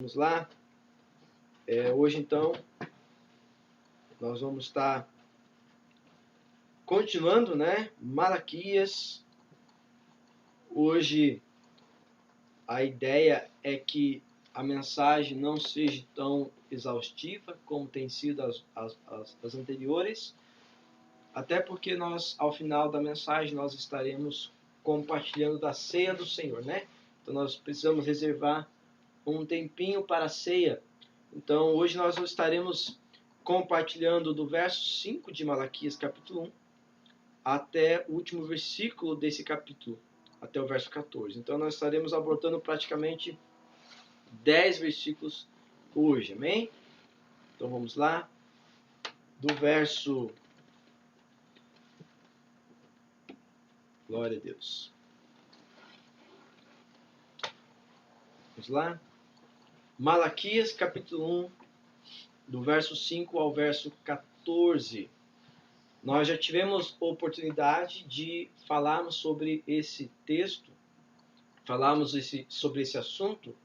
Vamos lá. Hoje, então, nós vamos estar continuando, né? Malaquias. Hoje, a ideia é que a mensagem não seja tão exaustiva como tem sido as anteriores, até porque nós, ao final da mensagem, nós estaremos compartilhando da ceia do Senhor, né? Então, nós precisamos reservar um tempinho para a ceia. Então, hoje nós estaremos compartilhando do verso 5 de Malaquias, capítulo 1, até o último versículo desse capítulo, até o verso 14. Então, nós estaremos abordando praticamente 10 versículos hoje, amém? Então, vamos lá. Do verso... Glória a Deus. Vamos lá. Malaquias, capítulo 1, do verso 5 ao verso 14. Nós já tivemos oportunidade de falarmos sobre esse texto, falarmos sobre esse assunto.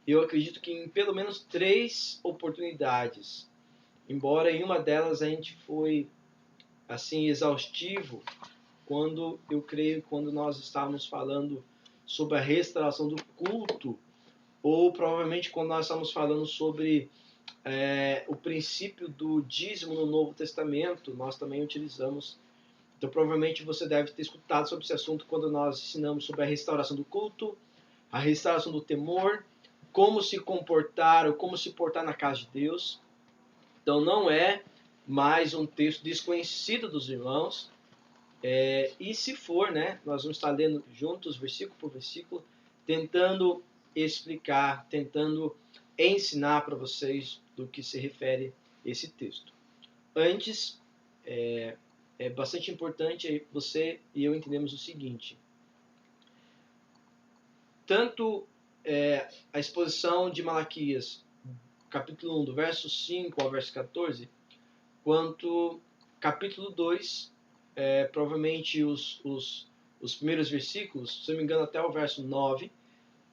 Eu acredito que em pelo menos 3 oportunidades, embora em uma delas a gente foi assim exaustivo, quando nós estávamos falando sobre a restauração do culto, ou provavelmente quando nós estamos falando sobre o princípio do dízimo no Novo Testamento, nós também utilizamos. Então, provavelmente você deve ter escutado sobre esse assunto quando nós ensinamos sobre a restauração do culto, a restauração do temor, como se comportar ou como se portar na casa de Deus. Então, não é mais um texto desconhecido dos irmãos. E se for, né, nós vamos estar lendo juntos, versículo por versículo, tentando explicar, tentando ensinar para vocês do que se refere esse texto. Antes, é bastante importante você e eu entendemos o seguinte. Tanto a exposição de Malaquias, capítulo 1, do verso 5 ao verso 14, quanto capítulo 2, provavelmente os primeiros versículos, se não me engano até o verso 9,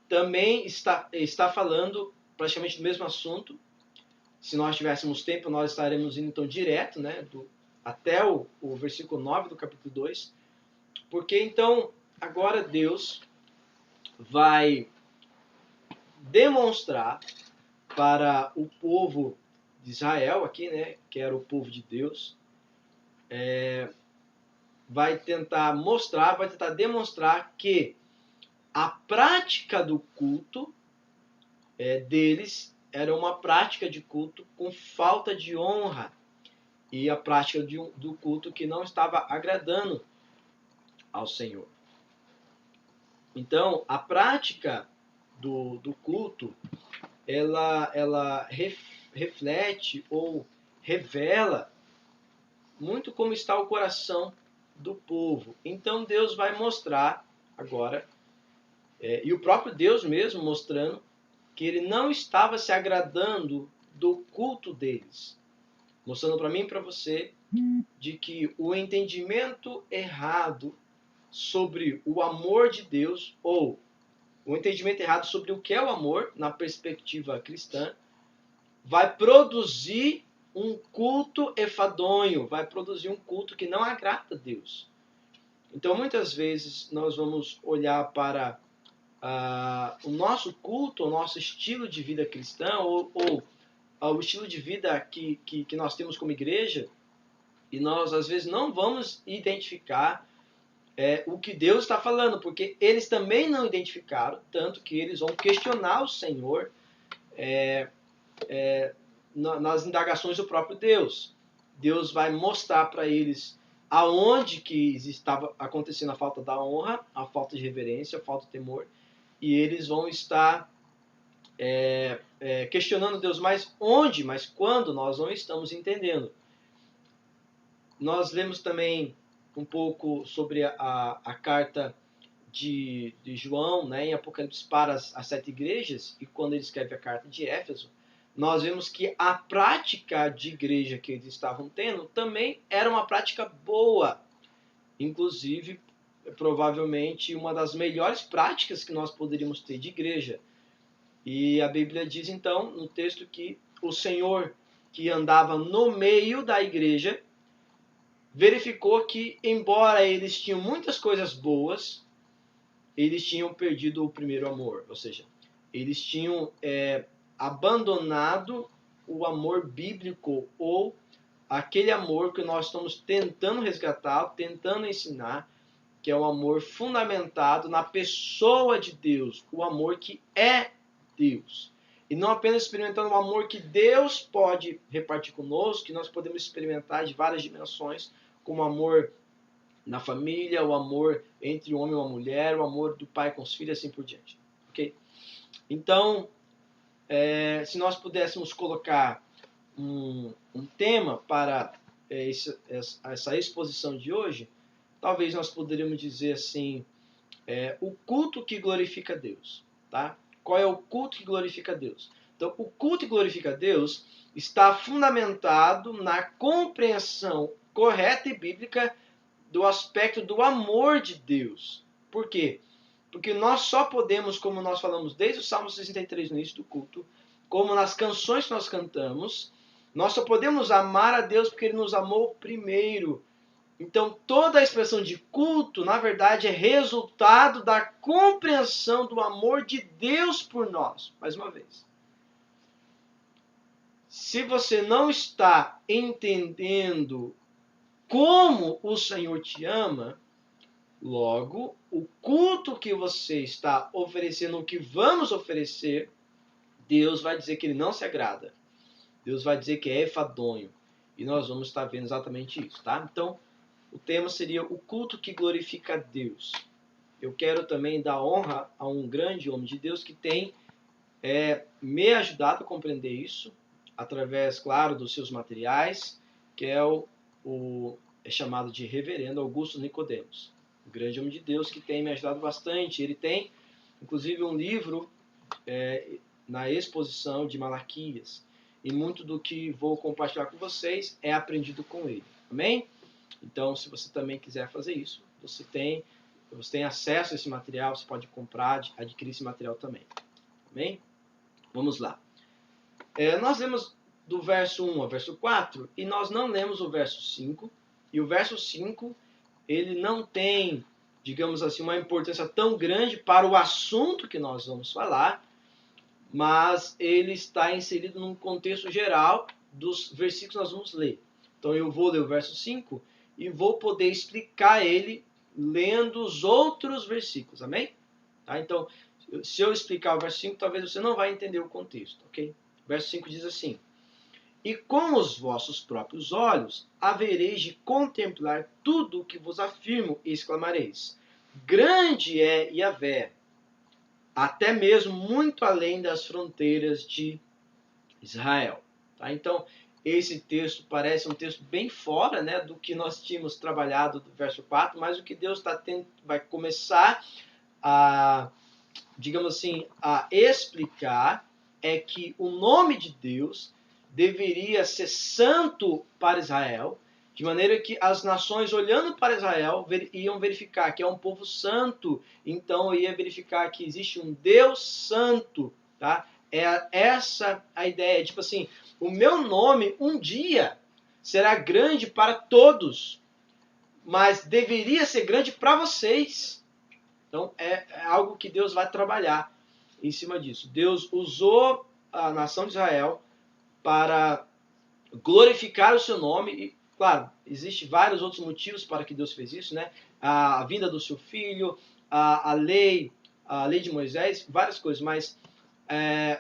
também está falando praticamente do mesmo assunto. Se nós tivéssemos tempo, nós estaremos indo então direto, né, até o versículo 9 do capítulo 2, porque então agora Deus vai demonstrar para o povo de Israel aqui, né, que era o povo de Deus, vai tentar demonstrar que a prática do culto deles era uma prática de culto com falta de honra e a prática do culto que não estava agradando ao Senhor. Então, a prática do culto, ela reflete ou revela muito como está o coração do povo. Então, Deus vai mostrar agora, e o próprio Deus mesmo mostrando, que ele não estava se agradando do culto deles. Mostrando para mim e para você de que o entendimento errado sobre o amor de Deus, ou o entendimento errado sobre o que é o amor, na perspectiva cristã, vai produzir um culto enfadonho, vai produzir um culto que não agrada a Deus. Então, muitas vezes, nós vamos olhar para o nosso culto, o nosso estilo de vida cristão, ou o estilo de vida que nós temos como igreja, e nós, às vezes, não vamos identificar o que Deus está falando, porque eles também não identificaram, tanto que eles vão questionar o Senhor nas indagações do próprio Deus. Deus vai mostrar para eles aonde que estava acontecendo a falta da honra, a falta de reverência, a falta de temor, e eles vão estar questionando Deus, mas onde, mas quando, nós não estamos entendendo. Nós lemos também um pouco sobre a carta de João, né, em Apocalipse para as 7 igrejas, e quando ele escreve a carta de Éfeso, nós vemos que a prática de igreja que eles estavam tendo também era uma prática boa. Inclusive, provavelmente, uma das melhores práticas que nós poderíamos ter de igreja. E a Bíblia diz então, no texto, que o Senhor que andava no meio da igreja verificou que, embora eles tinham muitas coisas boas, eles tinham perdido o primeiro amor. Ou seja, eles tinham abandonado o amor bíblico, ou aquele amor que nós estamos tentando resgatar, tentando ensinar, que é o amor fundamentado na pessoa de Deus, o amor que é Deus. E não apenas experimentando o amor que Deus pode repartir conosco, que nós podemos experimentar de várias dimensões, como o amor na família, o amor entre o homem e uma mulher, o amor do pai com os filhos, assim por diante. Okay? Então, se nós pudéssemos colocar um tema para essa exposição de hoje, talvez nós poderíamos dizer assim, o culto que glorifica Deus. Tá? Qual é o culto que glorifica Deus? Então, o culto que glorifica Deus está fundamentado na compreensão correta e bíblica do aspecto do amor de Deus. Por quê? Porque nós só podemos, como nós falamos desde o Salmo 63 no início do culto, como nas canções que nós cantamos, nós só podemos amar a Deus porque Ele nos amou primeiro. Então, toda a expressão de culto, na verdade, é resultado da compreensão do amor de Deus por nós. Mais uma vez. Se você não está entendendo como o Senhor te ama, logo, o culto que você está oferecendo, o que vamos oferecer, Deus vai dizer que Ele não se agrada. Deus vai dizer que é enfadonho. E nós vamos estar vendo exatamente isso, tá? Então, o tema seria o culto que glorifica a Deus. Eu quero também dar honra a um grande homem de Deus que tem me ajudado a compreender isso, através, claro, dos seus materiais, que é é chamado de Reverendo Augusto Nicodemos. Um grande homem de Deus que tem me ajudado bastante. Ele tem, inclusive, um livro na exposição de Malaquias. E muito do que vou compartilhar com vocês é aprendido com ele. Amém? Então, se você também quiser fazer isso, você tem acesso a esse material, você pode comprar, adquirir esse material também. Amém? Vamos lá. Nós lemos do verso 1 ao verso 4 e nós não lemos o verso 5. E o verso 5, ele não tem, digamos assim, uma importância tão grande para o assunto que nós vamos falar, mas ele está inserido num contexto geral dos versículos que nós vamos ler. Então eu vou ler o verso 5 e vou poder explicar ele lendo os outros versículos, amém? Tá? Então, se eu explicar o verso 5, talvez você não vai entender o contexto, ok? O verso 5 diz assim: E com os vossos próprios olhos havereis de contemplar tudo o que vos afirmo, e exclamareis: Grande é Yahvé, até mesmo muito além das fronteiras de Israel. Tá? Então, esse texto parece um texto bem fora, né, do que nós tínhamos trabalhado do verso 4, mas o que Deus vai começar a, digamos assim, a explicar é que o nome de Deus deveria ser santo para Israel, de maneira que as nações, olhando para Israel, iam verificar que é um povo santo, então ia verificar que existe um Deus santo, tá? É essa a ideia, tipo assim, o meu nome um dia será grande para todos, mas deveria ser grande para vocês. Então é algo que Deus vai trabalhar em cima disso. Deus usou a nação de Israel para glorificar o seu nome. E, claro, existem vários outros motivos para que Deus fez isso, né? A vinda do seu filho, a lei de Moisés, várias coisas. Mas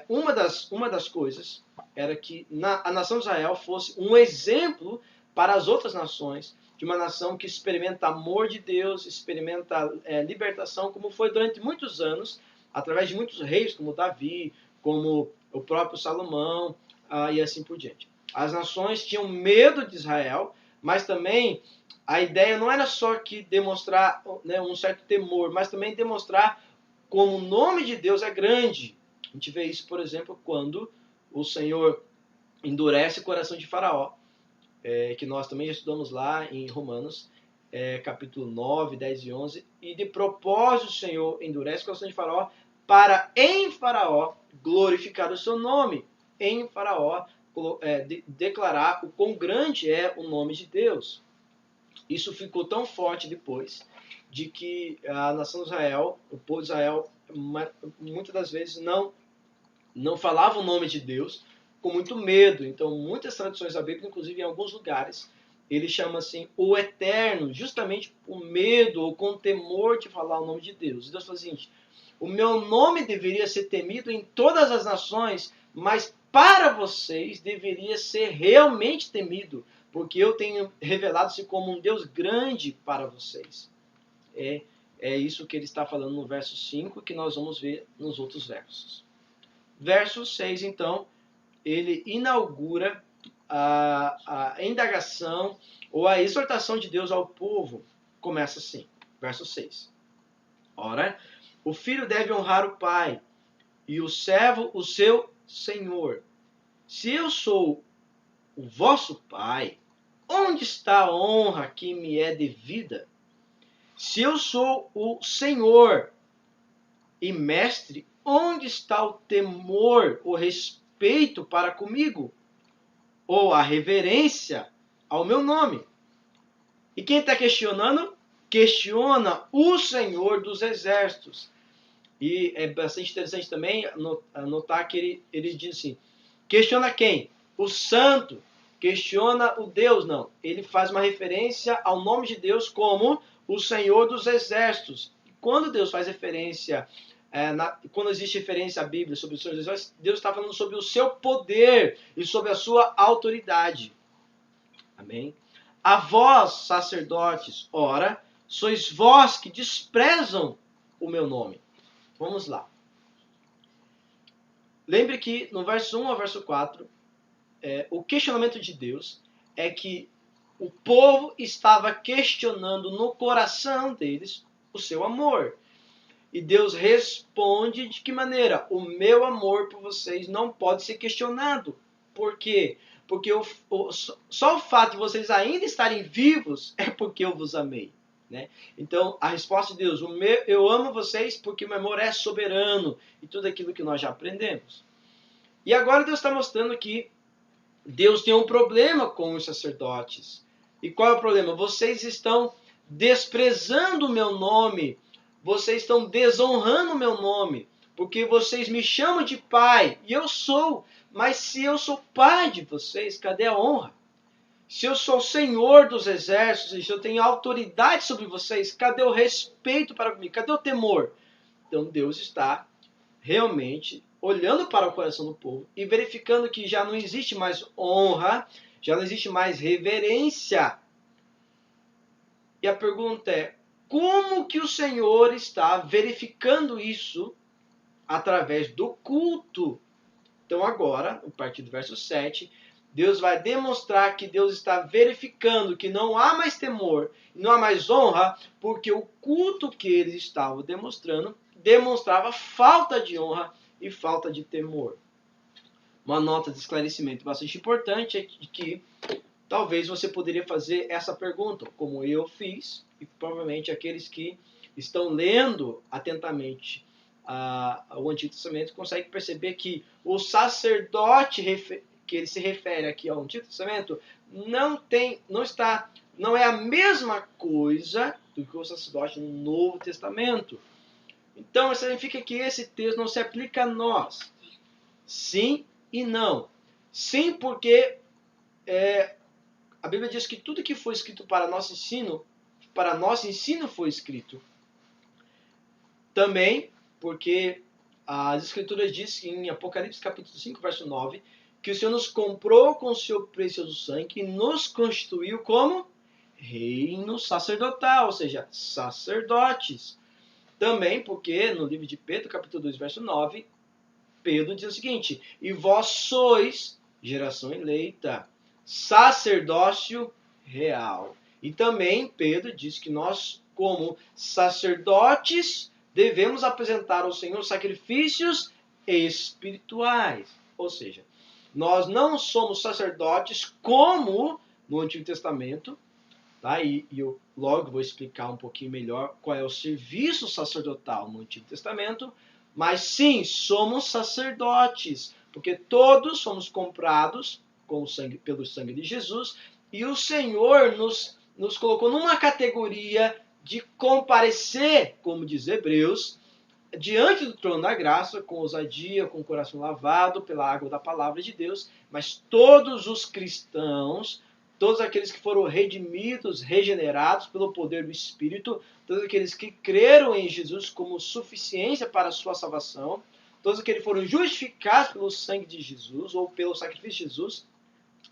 uma das coisas era que a nação de Israel fosse um exemplo para as outras nações, de uma nação que experimenta amor de Deus, experimenta libertação, como foi durante muitos anos, através de muitos reis, como Davi, como o próprio Salomão, e assim por diante. As nações tinham medo de Israel, mas também a ideia não era só que demonstrar, né, um certo temor, mas também demonstrar como o nome de Deus é grande. A gente vê isso, por exemplo, quando o Senhor endurece o coração de Faraó, que nós também já estudamos lá em Romanos, capítulo 9, 10 e 11. E de propósito o Senhor endurece o coração de Faraó para em Faraó glorificar o seu nome, em Faraó declarar o quão grande é o nome de Deus. Isso ficou tão forte depois de que a nação de Israel, o povo de Israel, muitas das vezes não falava o nome de Deus com muito medo. Então, muitas traduções da Bíblia, inclusive em alguns lugares, ele chama assim o Eterno, justamente por medo ou com temor de falar o nome de Deus. Deus fala o seguinte: o meu nome deveria ser temido em todas as nações, mas para vocês deveria ser realmente temido, porque eu tenho revelado-se como um Deus grande para vocês. É isso que ele está falando no verso 5, que nós vamos ver nos outros versos. Verso 6, então, ele inaugura a indagação ou a exortação de Deus ao povo. Começa assim, verso 6. Ora, o filho deve honrar o pai, e o servo o seu senhor. Se eu sou o vosso pai, onde está a honra que me é devida? Se eu sou o senhor e mestre, onde está o temor, o respeito para comigo? Ou a reverência ao meu nome? E quem está questionando? Questiona o Senhor dos Exércitos. E é bastante interessante também notar que ele diz assim, questiona quem? O santo. Questiona o Deus, não. Ele faz uma referência ao nome de Deus como o Senhor dos Exércitos. E quando Deus faz referência, quando existe referência à Bíblia sobre o Senhor dos Exércitos, Deus está falando sobre o seu poder e sobre a sua autoridade. Amém? A vós, sacerdotes, ora, sois vós que desprezam o meu nome. Vamos lá. Lembre que no verso 1 ao verso 4, o questionamento de Deus é que o povo estava questionando no coração deles o seu amor. E Deus responde de que maneira? O meu amor por vocês não pode ser questionado. Por quê? Porque só o fato de vocês ainda estarem vivos é porque eu vos amei. Né? Então, a resposta de Deus, eu amo vocês porque o meu amor é soberano, e tudo aquilo que nós já aprendemos. E agora Deus está mostrando que Deus tem um problema com os sacerdotes. E qual é o problema? Vocês estão desprezando o meu nome, vocês estão desonrando o meu nome, porque vocês me chamam de pai, e eu sou, mas se eu sou pai de vocês, cadê a honra? Se eu sou o Senhor dos Exércitos, e se eu tenho autoridade sobre vocês, cadê o respeito para comigo? Cadê o temor? Então Deus está realmente olhando para o coração do povo e verificando que já não existe mais honra, já não existe mais reverência. E a pergunta é, como que o Senhor está verificando isso através do culto? Então agora, a partir do verso 7, Deus vai demonstrar que Deus está verificando que não há mais temor, não há mais honra, porque o culto que eles estavam demonstrando demonstrava falta de honra e falta de temor. Uma nota de esclarecimento bastante importante é que talvez você poderia fazer essa pergunta, como eu fiz, e provavelmente aqueles que estão lendo atentamente o Antigo Testamento conseguem perceber que o sacerdote que ele se refere aqui ao Antigo Testamento não é a mesma coisa do que o sacerdote no Novo Testamento. Então, isso significa que esse texto não se aplica a nós. Sim e não. Sim, porque a Bíblia diz que tudo que foi escrito para nosso ensino foi escrito. Também porque as Escrituras dizem em Apocalipse capítulo 5, verso 9, que o Senhor nos comprou com o seu precioso sangue e nos constituiu como reino sacerdotal, ou seja, sacerdotes. Também porque no livro de Pedro, capítulo 2, verso 9, Pedro diz o seguinte, e vós sois geração eleita, sacerdócio real. E também Pedro diz que nós, como sacerdotes, devemos apresentar ao Senhor sacrifícios espirituais. Ou seja, nós não somos sacerdotes como no Antigo Testamento, tá? E eu logo vou explicar um pouquinho melhor qual é o serviço sacerdotal no Antigo Testamento, Mas sim, somos sacerdotes, porque todos somos comprados com o sangue, pelo sangue de Jesus, e o Senhor nos colocou numa categoria de comparecer, como diz Hebreus, diante do trono da graça, com ousadia, com o coração lavado pela água da palavra de Deus, mas todos os cristãos, todos aqueles que foram redimidos, regenerados pelo poder do Espírito, todos aqueles que creram em Jesus como suficiência para a sua salvação, todos aqueles que foram justificados pelo sangue de Jesus ou pelo sacrifício de Jesus,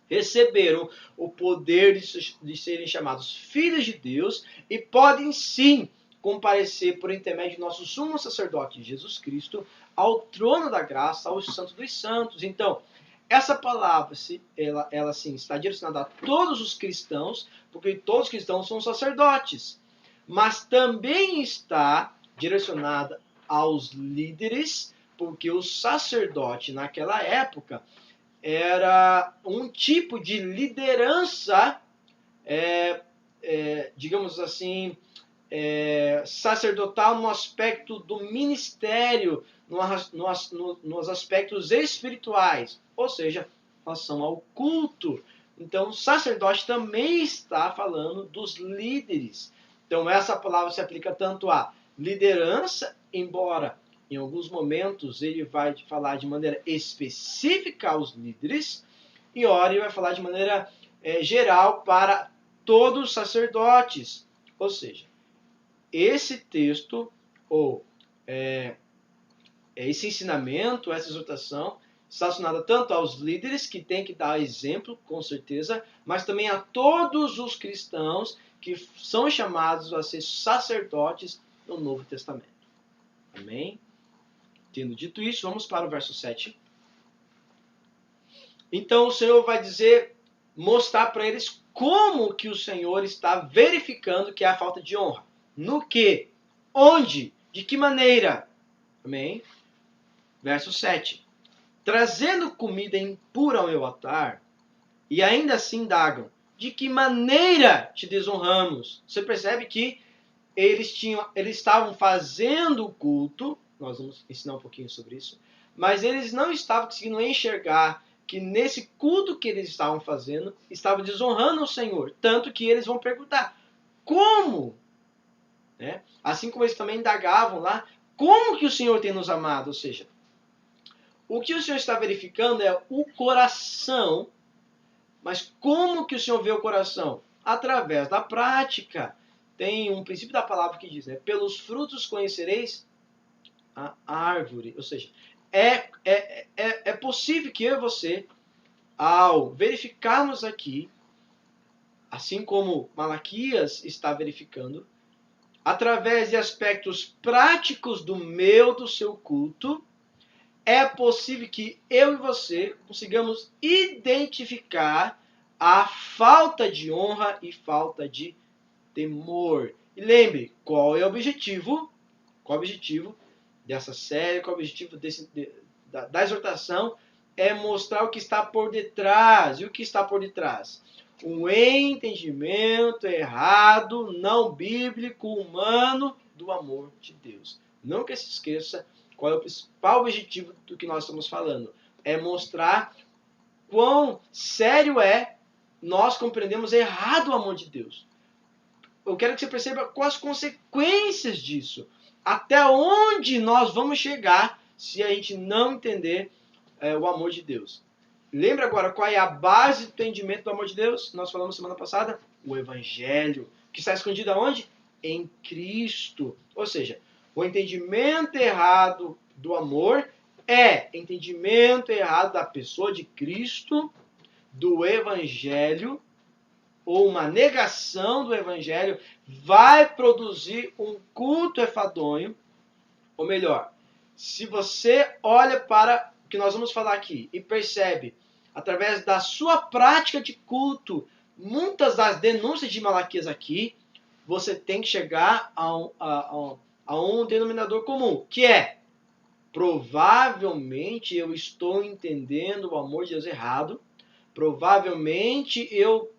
receberam o poder de serem chamados filhos de Deus e podem sim comparecer por intermédio de nosso sumo sacerdote Jesus Cristo ao trono da graça, aos santos dos santos. Então, essa palavra, ela sim, está direcionada a todos os cristãos, porque todos os cristãos são sacerdotes, mas também está direcionada aos líderes, porque o sacerdote naquela época era um tipo de liderança, digamos assim, sacerdotal no aspecto do ministério, nos aspectos espirituais, ou seja, em relação ao culto. Então, o sacerdote também está falando dos líderes. Então, essa palavra se aplica tanto à liderança, embora em alguns momentos ele vai falar de maneira específica aos líderes, e ora ele vai falar de maneira geral para todos os sacerdotes. Ou seja, esse texto, ou esse ensinamento, essa exortação, está relacionada tanto aos líderes, que têm que dar exemplo, com certeza, mas também a todos os cristãos que são chamados a ser sacerdotes no Novo Testamento. Amém? Tendo dito isso, vamos para o verso 7. Então o Senhor vai dizer, mostrar para eles como que o Senhor está verificando que há falta de honra. No que? Onde? De que maneira? Amém? Verso 7. Trazendo comida impura ao meu altar, e ainda assim indagam, de que maneira te desonramos? Você percebe que eles estavam fazendo o culto, nós vamos ensinar um pouquinho sobre isso, mas eles não estavam conseguindo enxergar que nesse culto que eles estavam fazendo, estavam desonrando o Senhor. Tanto que eles vão perguntar, como? Né? Assim como eles também indagavam lá, como que o Senhor tem nos amado? Ou seja, o que o Senhor está verificando é o coração, mas como que o Senhor vê o coração? Através da prática. Tem um princípio da palavra que diz, né? Pelos frutos conhecereis a árvore. Ou seja, é possível que eu e você, ao verificarmos aqui, assim como Malaquias está verificando, através de aspectos práticos do seu culto, é possível que eu e você consigamos identificar a falta de honra e falta de temor. E lembre, qual é o objetivo? Qual é o objetivo dessa série? Qual é o objetivo da exortação? É mostrar o que está por detrás. E o que está por detrás? Um entendimento errado, não bíblico, humano, do amor de Deus. Nunca se esqueça qual é o principal objetivo do que nós estamos falando. É mostrar quão sério é nós compreendemos errado o amor de Deus. Eu quero que você perceba quais as consequências disso. Até onde nós vamos chegar se a gente não entender o amor de Deus. Lembra agora qual é a base do entendimento do amor de Deus? Nós falamos semana passada? O Evangelho. Que está escondido aonde? Em Cristo. Ou seja, o entendimento errado do amor é entendimento errado da pessoa de Cristo, do Evangelho, ou uma negação do Evangelho, vai produzir um culto enfadonho. Ou melhor, se você olha para o que nós vamos falar aqui e percebe, através da sua prática de culto, muitas das denúncias de Malaquias aqui, você tem que chegar a um denominador comum, que é, provavelmente eu estou entendendo o amor de Deus errado, provavelmente eu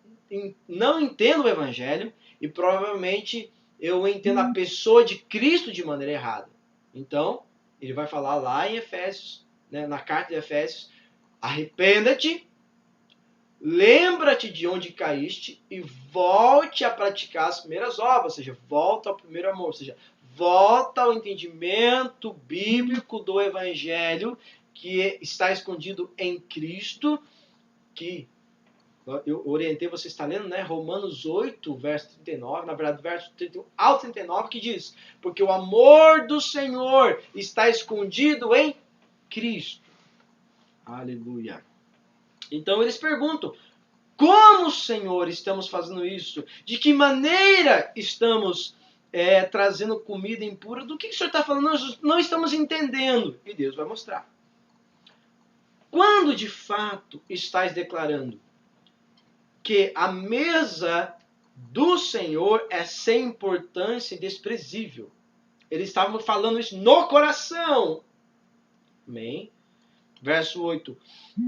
não entendo o Evangelho e provavelmente eu entendo a pessoa de Cristo de maneira errada. Então, Ele vai falar lá em Efésios, né, na carta de Efésios, arrependa-te, lembra-te de onde caíste e volte a praticar as primeiras obras, ou seja, volta ao primeiro amor, ou seja, volta ao entendimento bíblico do evangelho que está escondido em Cristo, que eu orientei você está lendo, né? Romanos 8, verso 39, na verdade, verso 31 ao 39, que diz: porque o amor do Senhor está escondido em Cristo. Aleluia. Então eles perguntam: como, Senhor, estamos fazendo isso? De que maneira estamos trazendo comida impura? Do que o Senhor está falando? Nós não estamos entendendo. E Deus vai mostrar. Quando de fato estás declarando que a mesa do Senhor é sem importância e desprezível? Eles estavam falando isso no coração. Amém? Verso 8.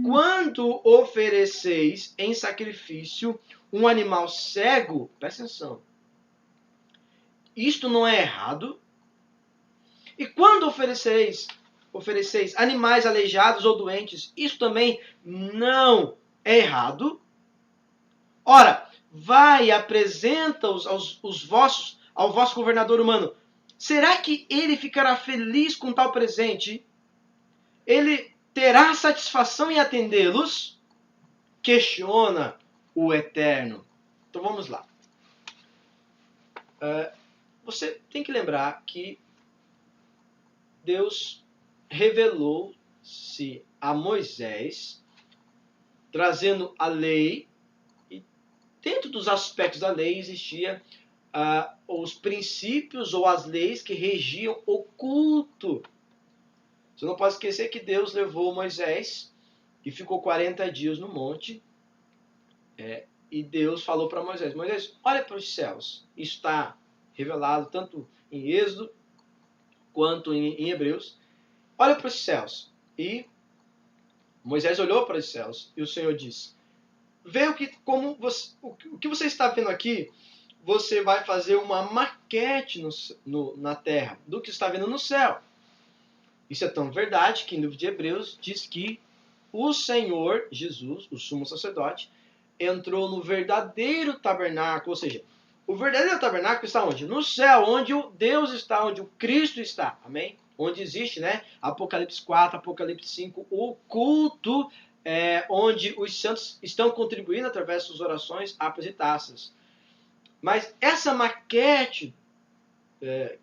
Quando ofereceis em sacrifício um animal cego, presta atenção, isto não é errado? E quando ofereceis animais aleijados ou doentes, isso também não é errado? Ora, vai e apresenta-os ao vosso governador humano. Será que ele ficará feliz com tal presente? Ele terá satisfação em atendê-los? Questiona o Eterno. Então vamos lá. Você tem que lembrar que Deus revelou-se a Moisés, trazendo a lei, e dentro dos aspectos da lei existia os princípios ou as leis que regiam o culto. Você não pode esquecer que Deus levou Moisés e ficou 40 dias no monte, e Deus falou para Moisés: Moisés, olha para os céus. Isso está revelado tanto em Êxodo quanto em Hebreus. Olha para os céus. E Moisés olhou para os céus e o Senhor disse: vê o que você está vendo aqui. Você vai fazer uma maquete na terra do que está vendo no céu. Isso é tão verdade que no livro de Hebreus diz que o Senhor Jesus, o sumo sacerdote, entrou no verdadeiro tabernáculo, ou seja, o verdadeiro tabernáculo está onde? No céu, onde o Deus está, onde o Cristo está, amém? Onde existe, né? Apocalipse 4, Apocalipse 5, o culto, onde os santos estão contribuindo através de suas orações, harpas e taças. Mas essa maquete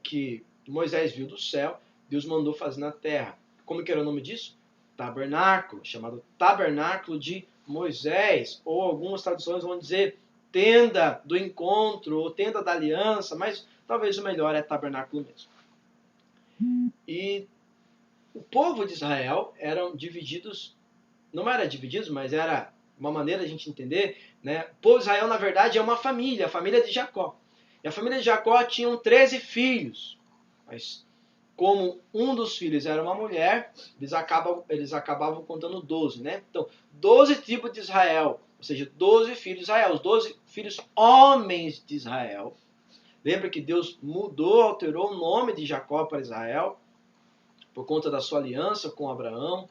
que Moisés viu do céu, Deus mandou fazer na terra. Como que era o nome disso? Tabernáculo, chamado Tabernáculo de Moisés, ou algumas traduções vão dizer tenda do encontro, ou tenda da aliança, mas talvez o melhor é tabernáculo mesmo. E o povo de Israel eram divididos, não era divididos, mas era uma maneira de a gente entender, né? O povo de Israel, na verdade, é uma família, a família de Jacó. E a família de Jacó tinha 13 filhos, mas como um dos filhos era uma mulher, eles acabavam contando 12, né? Então, 12 tribos de Israel, ou seja, 12 filhos de Israel, os 12 filhos homens de Israel. Lembra que Deus alterou o nome de Jacó para Israel, por conta da sua aliança com Abraão,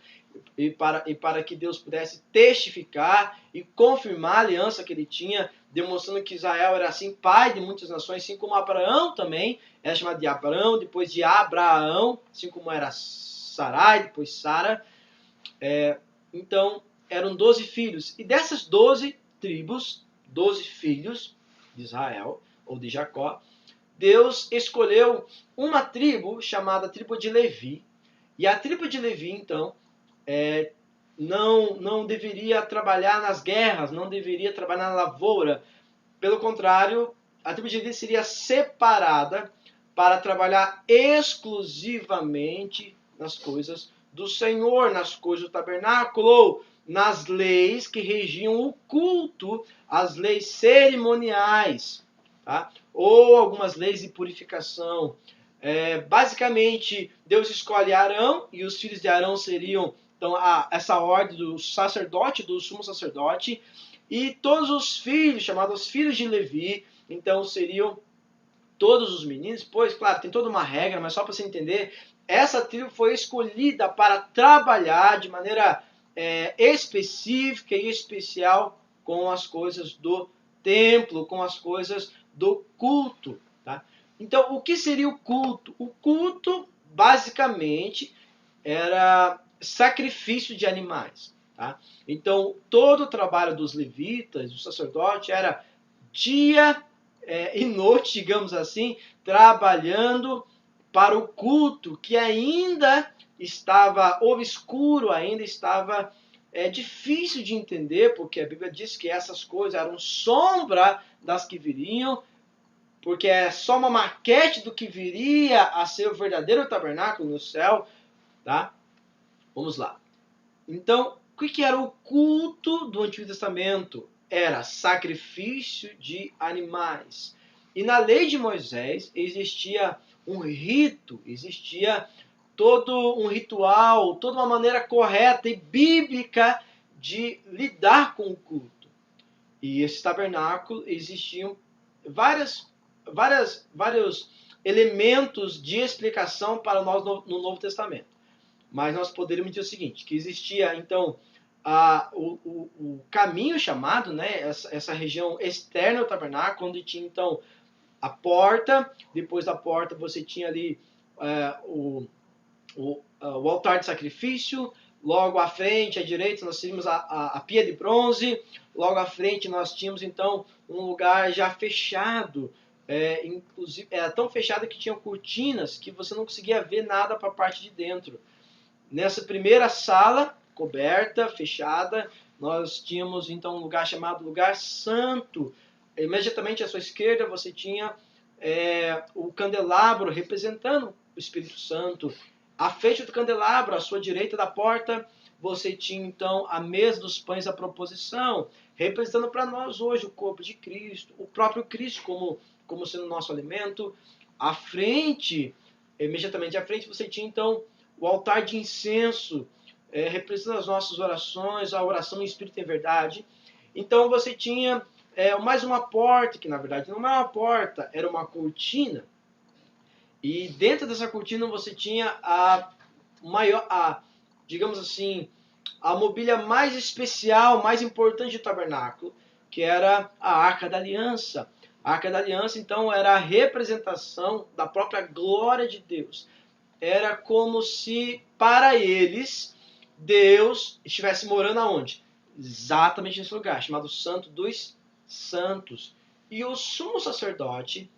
e para que Deus pudesse testificar e confirmar a aliança que ele tinha, demonstrando que Israel era assim pai de muitas nações, assim como Abraão também era chamado de Abraão, depois de Abraão, assim como era Sarai, depois Sara. Então eram 12 filhos, e dessas 12 tribos, 12 filhos de Israel ou de Jacó, Deus escolheu uma tribo chamada tribo de Levi. E a tribo de Levi, então, não deveria trabalhar nas guerras, não deveria trabalhar na lavoura. Pelo contrário, a tribo de Levi seria separada para trabalhar exclusivamente nas coisas do Senhor, nas coisas do tabernáculo, nas leis que regiam o culto, as leis cerimoniais, tá? Ou algumas leis de purificação. Basicamente, Deus escolhe Arão, e os filhos de Arão seriam então essa ordem do sacerdote, do sumo sacerdote, e todos os filhos, chamados filhos de Levi, então seriam todos os meninos. Pois, claro, tem toda uma regra, mas só para você entender, essa tribo foi escolhida para trabalhar de maneira específica e especial com as coisas do templo, com as coisas do culto. Tá? Então, o que seria o culto? O culto, basicamente, era sacrifício de animais. Tá? Então, todo o trabalho dos levitas, do sacerdote, era dia e noite, digamos assim, trabalhando para o culto que ainda estava obscuro, ainda estava difícil de entender, porque a Bíblia diz que essas coisas eram sombra das que viriam, porque é só uma maquete do que viria a ser o verdadeiro tabernáculo no céu. Tá? Vamos lá. Então, o que era o culto do Antigo Testamento? Era sacrifício de animais. E na lei de Moisés existia um rito, existia todo um ritual, toda uma maneira correta e bíblica de lidar com o culto. E esse tabernáculo existiam vários elementos de explicação para nós no Novo Testamento. Mas nós poderíamos dizer o seguinte, que existia, então, o caminho chamado, né, essa região externa do tabernáculo, onde tinha, então, a porta, depois da porta você tinha ali o altar de sacrifício, logo à frente, à direita, nós tínhamos a pia de bronze, logo à frente nós tínhamos, então, um lugar já fechado, inclusive, era tão fechado que tinha cortinas que você não conseguia ver nada para a parte de dentro. Nessa primeira sala, coberta, fechada, nós tínhamos então um lugar chamado Lugar Santo. Imediatamente à sua esquerda você tinha o candelabro representando o Espírito Santo. À frente do candelabro, à sua direita da porta, você tinha então a mesa dos pães da proposição, representando para nós hoje o corpo de Cristo, o próprio Cristo como sendo nosso alimento. À frente, imediatamente à frente, você tinha então o altar de incenso, representa as nossas orações, a oração em espírito e em verdade. Então você tinha mais uma porta, que na verdade não era uma porta, era uma cortina. E dentro dessa cortina você tinha digamos assim, a mobília mais especial, mais importante do tabernáculo, que era a Arca da Aliança. A Arca da Aliança, então, era a representação da própria glória de Deus. Era como se, para eles, Deus estivesse morando aonde? Exatamente nesse lugar, chamado Santo dos Santos. E o sumo sacerdote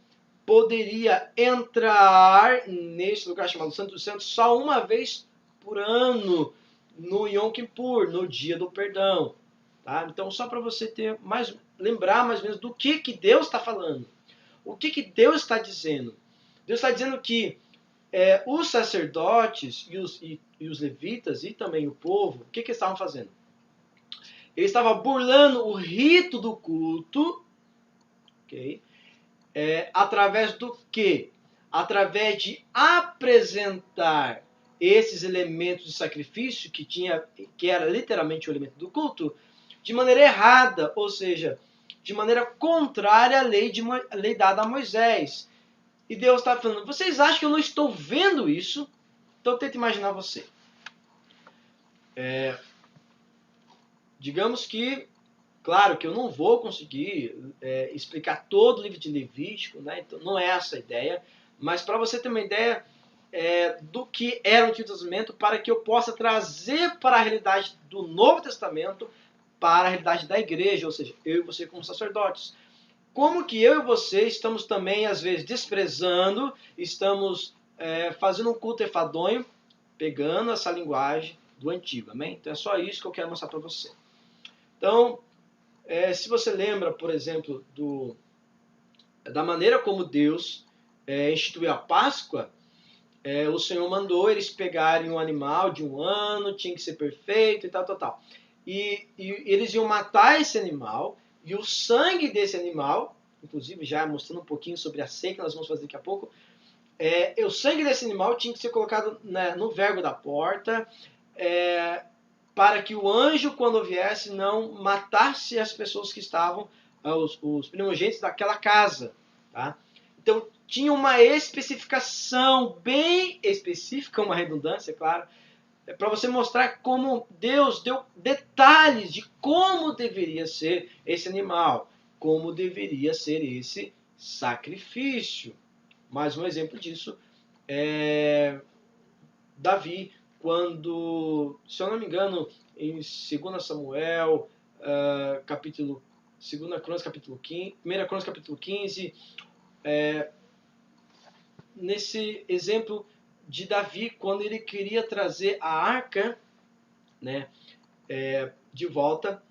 poderia entrar nesse lugar chamado Santo dos Santos só uma vez por ano, no Yom Kippur, no dia do perdão. Tá? Então, só para você lembrar mais ou menos do que Deus está falando. O que Deus está dizendo? Deus está dizendo que os sacerdotes e os levitas e também o povo, o que eles estavam fazendo? Eles estavam burlando o rito do culto, ok? Através do quê? Através de apresentar esses elementos de sacrifício que era literalmente o elemento do culto, de maneira errada, ou seja, de maneira contrária à lei dada a Moisés. E Deus está falando, vocês acham que eu não estou vendo isso? Então tenta imaginar você. Digamos que, claro que eu não vou conseguir explicar todo o livro de Levítico, né? Então não é essa a ideia, mas para você ter uma ideia do que era o Antigo Testamento, para que eu possa trazer para a realidade do Novo Testamento, para a realidade da igreja, ou seja, eu e você como sacerdotes. Como que eu e você estamos também, às vezes, desprezando, estamos fazendo um culto enfadonho, pegando essa linguagem do antigo, amém? Então é só isso que eu quero mostrar para você. Então, se você lembra, por exemplo, da maneira como Deus instituiu a Páscoa, o Senhor mandou eles pegarem um animal de 1 ano, tinha que ser perfeito e tal, tal, tal. E eles iam matar esse animal, e o sangue desse animal, inclusive já mostrando um pouquinho sobre a ceia que nós vamos fazer daqui a pouco, o sangue desse animal tinha que ser colocado no vergo da porta, para que o anjo, quando viesse, não matasse as pessoas que estavam, os primogênitos daquela casa. Tá? Então, tinha uma especificação bem específica, uma redundância, claro, para você mostrar como Deus deu detalhes de como deveria ser esse animal, como deveria ser esse sacrifício. Mais um exemplo disso é Davi, quando, se eu não me engano, em 2 Samuel, capítulo 2 Crônicas, capítulo 15, 1 Crônicas, capítulo 15, nesse exemplo de Davi, quando ele queria trazer a arca, né, de volta,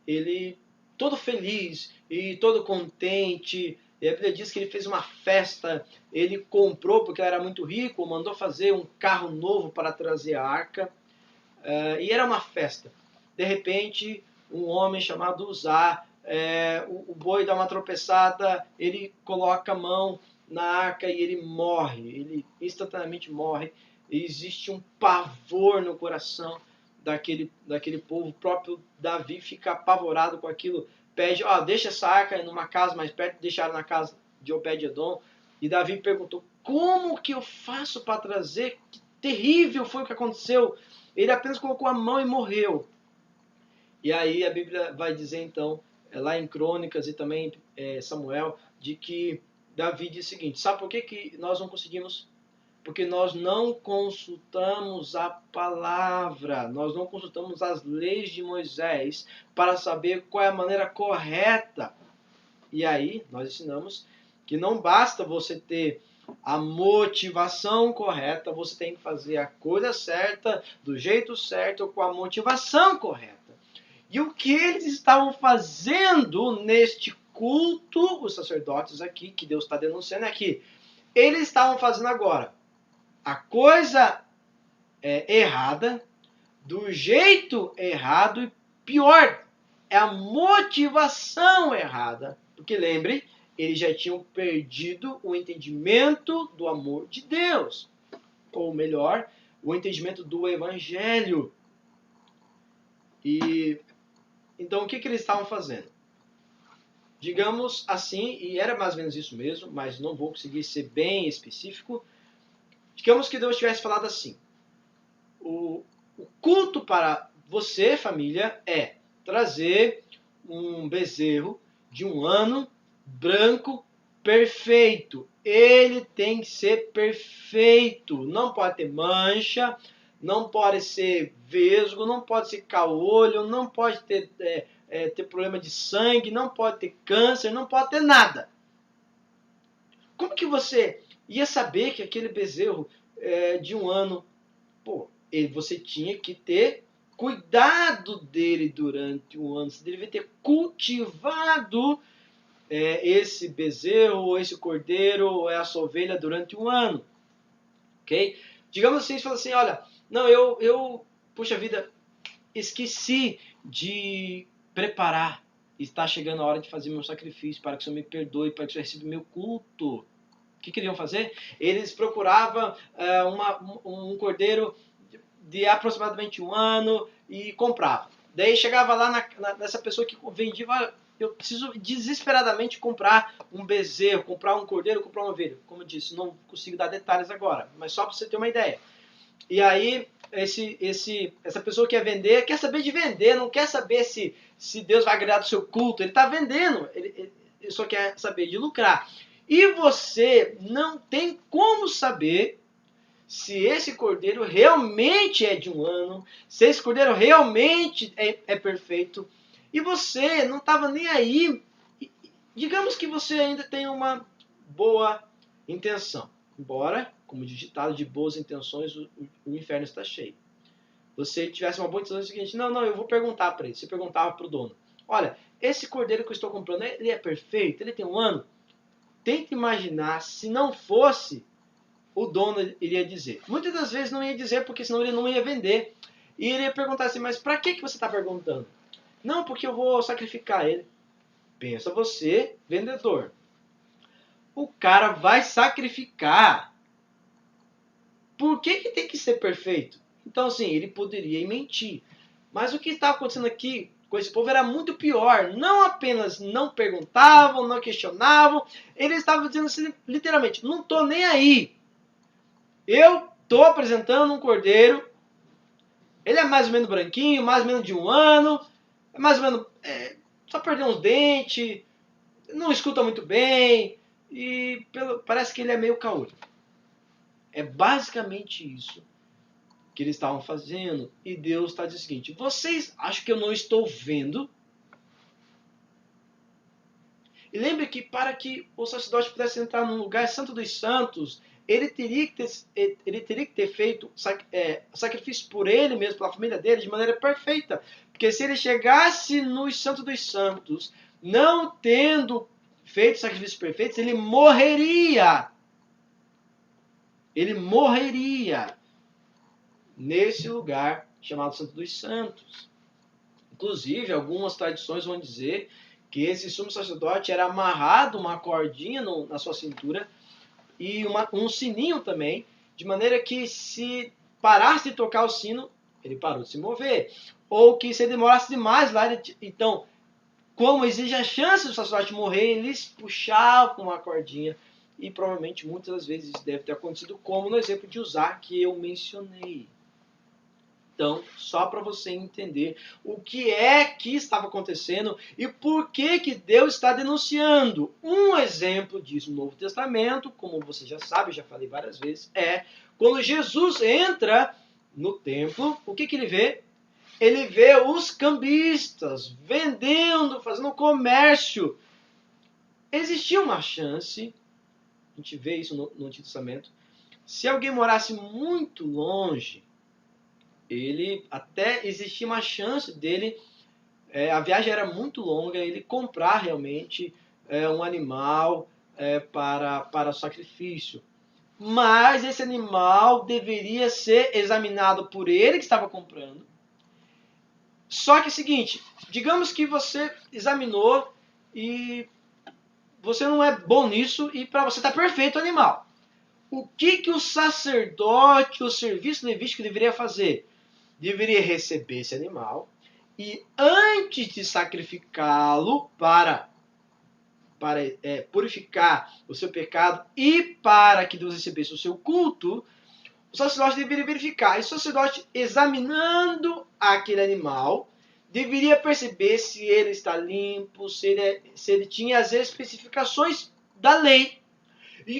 ele todo feliz e todo contente, e a Bíblia diz que ele fez uma festa, ele comprou, porque ele era muito rico, mandou fazer um carro novo para trazer a arca, e era uma festa. De repente, um homem chamado Uzá, o boi dá uma tropeçada, ele coloca a mão na arca e ele morre, ele instantaneamente morre. E existe um pavor no coração daquele povo. O próprio Davi fica apavorado com aquilo, pede, deixa essa arca numa casa mais perto, deixaram na casa de Obed-edom. E Davi perguntou, como que eu faço para trazer? Que terrível foi o que aconteceu. Ele apenas colocou a mão e morreu. E aí a Bíblia vai dizer então, lá em Crônicas e também Samuel, de que Davi diz o seguinte, sabe por que nós não conseguimos? Porque nós não consultamos a palavra, nós não consultamos as leis de Moisés para saber qual é a maneira correta. E aí nós ensinamos que não basta você ter a motivação correta, você tem que fazer a coisa certa, do jeito certo, com a motivação correta. E o que eles estavam fazendo neste culto, os sacerdotes aqui, que Deus está denunciando aqui, eles estavam fazendo agora a coisa errada, do jeito errado, e pior, é a motivação errada. Porque lembre, eles já tinham perdido o entendimento do amor de Deus. Ou melhor, o entendimento do Evangelho. E então o que eles estavam fazendo? Digamos assim, e era mais ou menos isso mesmo, mas não vou conseguir ser bem específico. Digamos que Deus tivesse falado assim, o culto para você, família, é trazer um bezerro de 1 ano, branco, perfeito. Ele tem que ser perfeito. Não pode ter mancha, não pode ser vesgo, não pode ser caolho, não pode ter problema de sangue, não pode ter câncer, não pode ter nada. Como que você ia saber que aquele bezerro de 1 ano, você tinha que ter cuidado dele durante 1 ano, você deveria ter cultivado esse bezerro, ou esse cordeiro, ou essa ovelha durante 1 ano. Ok? Digamos assim, você fala assim, olha, não, eu puxa vida, esqueci de preparar. Está chegando a hora de fazer meu sacrifício, para que o Senhor me perdoe, para que o Senhor receba meu culto. O que queriam fazer? Eles procuravam um cordeiro de aproximadamente 1 ano e compravam. Daí chegava lá nessa pessoa que vendia, eu preciso desesperadamente comprar um bezerro, comprar um cordeiro, comprar uma ovelha. Como eu disse, não consigo dar detalhes agora, mas só para você ter uma ideia. E aí, essa pessoa que quer vender, quer saber de vender, não quer saber se Deus vai agradar do seu culto. Ele está vendendo, ele só quer saber de lucrar. E você não tem como saber se esse cordeiro realmente é de 1 ano, se esse cordeiro realmente é perfeito, e você não estava nem aí. Digamos que você ainda tem uma boa intenção, embora, como digitado, de boas intenções o inferno está cheio. Você tivesse uma boa intenção, é o seguinte, não, eu vou perguntar para ele. Você perguntava para o dono, olha, esse cordeiro que eu estou comprando, ele é perfeito? Ele tem 1 ano? Tente imaginar, se não fosse, o dono iria dizer. Muitas das vezes não ia dizer, porque senão ele não ia vender. E ele ia perguntar assim, mas para que você está perguntando? Não, porque eu vou sacrificar ele. Pensa você, vendedor. O cara vai sacrificar. Por que tem que ser perfeito? Então, assim, ele poderia mentir. Mas o que está acontecendo aqui com esse povo era muito pior. Não apenas não perguntavam, não questionavam, eles estavam dizendo assim, literalmente, não estou nem aí. Eu estou apresentando um cordeiro, ele é mais ou menos branquinho, mais ou menos de 1 ano, é mais ou menos, só perdeu uns dentes, não escuta muito bem, e parece que ele é meio caolho. É basicamente isso que eles estavam fazendo. E Deus está dizendo o seguinte: vocês acham que eu não estou vendo? E lembre que para que o sacerdote pudesse entrar no lugar santo dos santos, ele teria que ter feito sacrifício por ele mesmo, pela família dele, de maneira perfeita. Porque se ele chegasse no santo dos santos, não tendo feito sacrifícios perfeitos, ele morreria. Ele morreria nesse lugar chamado Santo dos Santos. Inclusive, algumas tradições vão dizer que esse sumo sacerdote era amarrado uma cordinha na sua cintura e um sininho também, de maneira que se parasse de tocar o sino, ele parou de se mover. Ou que se ele demorasse demais lá, então, como exige a chance do sacerdote morrer, eles puxavam a cordinha. E provavelmente muitas das vezes isso deve ter acontecido, como no exemplo de Uzá que eu mencionei. Então, só para você entender o que é que estava acontecendo e por que Deus está denunciando. Um exemplo disso no Novo Testamento, como você já sabe, eu já falei várias vezes, é quando Jesus entra no templo, o que ele vê? Ele vê os cambistas vendendo, fazendo comércio. Existia uma chance, a gente vê isso no Antigo Testamento, se alguém morasse muito longe, ele até existia uma chance dele, a viagem era muito longa, ele comprar realmente um animal para sacrifício. Mas esse animal deveria ser examinado por ele que estava comprando. Só que é o seguinte, digamos que você examinou e você não é bom nisso e para você está perfeito o animal. O que o sacerdote, o serviço levítico deveria fazer? Deveria receber esse animal e antes de sacrificá-lo para purificar o seu pecado e para que Deus recebesse o seu culto, o sacerdote deveria verificar. E o sacerdote, examinando aquele animal, deveria perceber se ele está limpo, se ele tinha as especificações da lei. E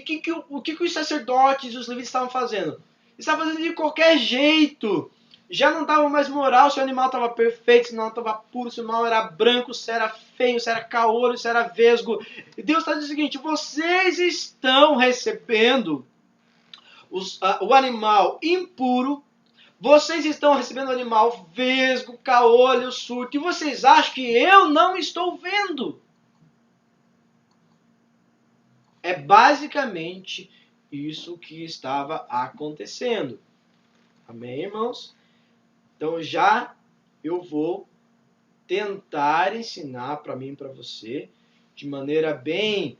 o que os sacerdotes e os levitas estavam fazendo? Estavam fazendo de qualquer jeito. Já não dava mais moral se o animal estava perfeito, se o animal estava puro, se o animal era branco, se era feio, se era caolho, se era vesgo. E Deus está dizendo o seguinte: vocês estão recebendo o animal impuro, vocês estão recebendo o animal vesgo, caolho, surto, e vocês acham que eu não estou vendo? É basicamente isso que estava acontecendo. Amém, irmãos? Então já eu vou tentar ensinar para mim e para você, de maneira bem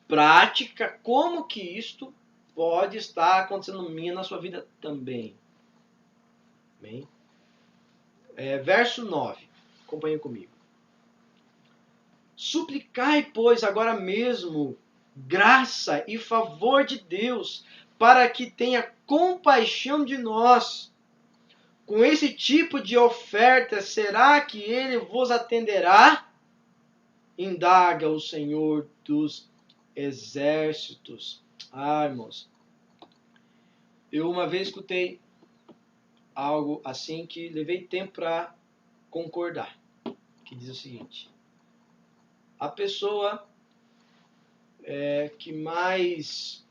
prática, como que isto pode estar acontecendo na minha, na sua vida também. Amém? Verso 9. Acompanhe comigo. Suplicai, pois, agora mesmo graça e favor de Deus, para que tenha compaixão de nós. Com esse tipo de oferta, será que ele vos atenderá? Indaga o Senhor dos exércitos. Irmãos, eu uma vez escutei algo assim que levei tempo para concordar, que diz o seguinte: a pessoa que mais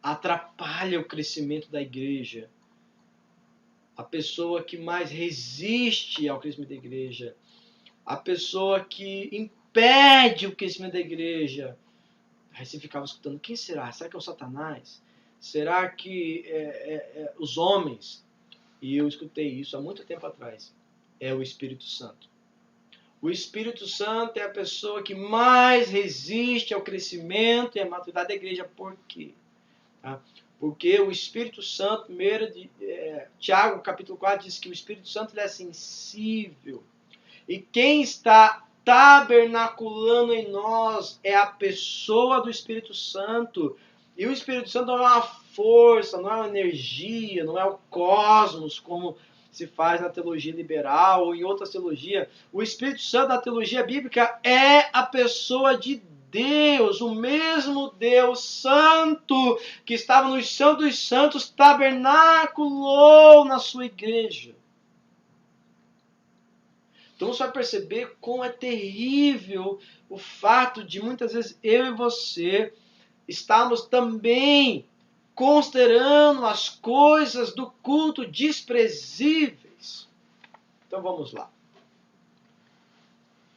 atrapalha o crescimento da igreja, a pessoa que mais resiste ao crescimento da igreja, a pessoa que impede o crescimento da igreja. Aí você ficava escutando: quem será? Será que é o Satanás? Será que os homens? E eu escutei isso há muito tempo atrás. É o Espírito Santo. O Espírito Santo é a pessoa que mais resiste ao crescimento e à maturidade da igreja. Por quê? Porque o Espírito Santo, Tiago capítulo 4 diz que o Espírito Santo ele é sensível. E quem está tabernaculando em nós é a pessoa do Espírito Santo. E o Espírito Santo não é uma força, não é uma energia, não é o cosmos, como se faz na teologia liberal ou em outras teologias. O Espírito Santo da teologia bíblica é a pessoa de Deus, o mesmo Deus Santo que estava no Santo dos Santos, tabernaculou na sua igreja. Então você vai perceber como é terrível o fato de muitas vezes eu e você estamos também considerando as coisas do culto desprezíveis. Então vamos lá.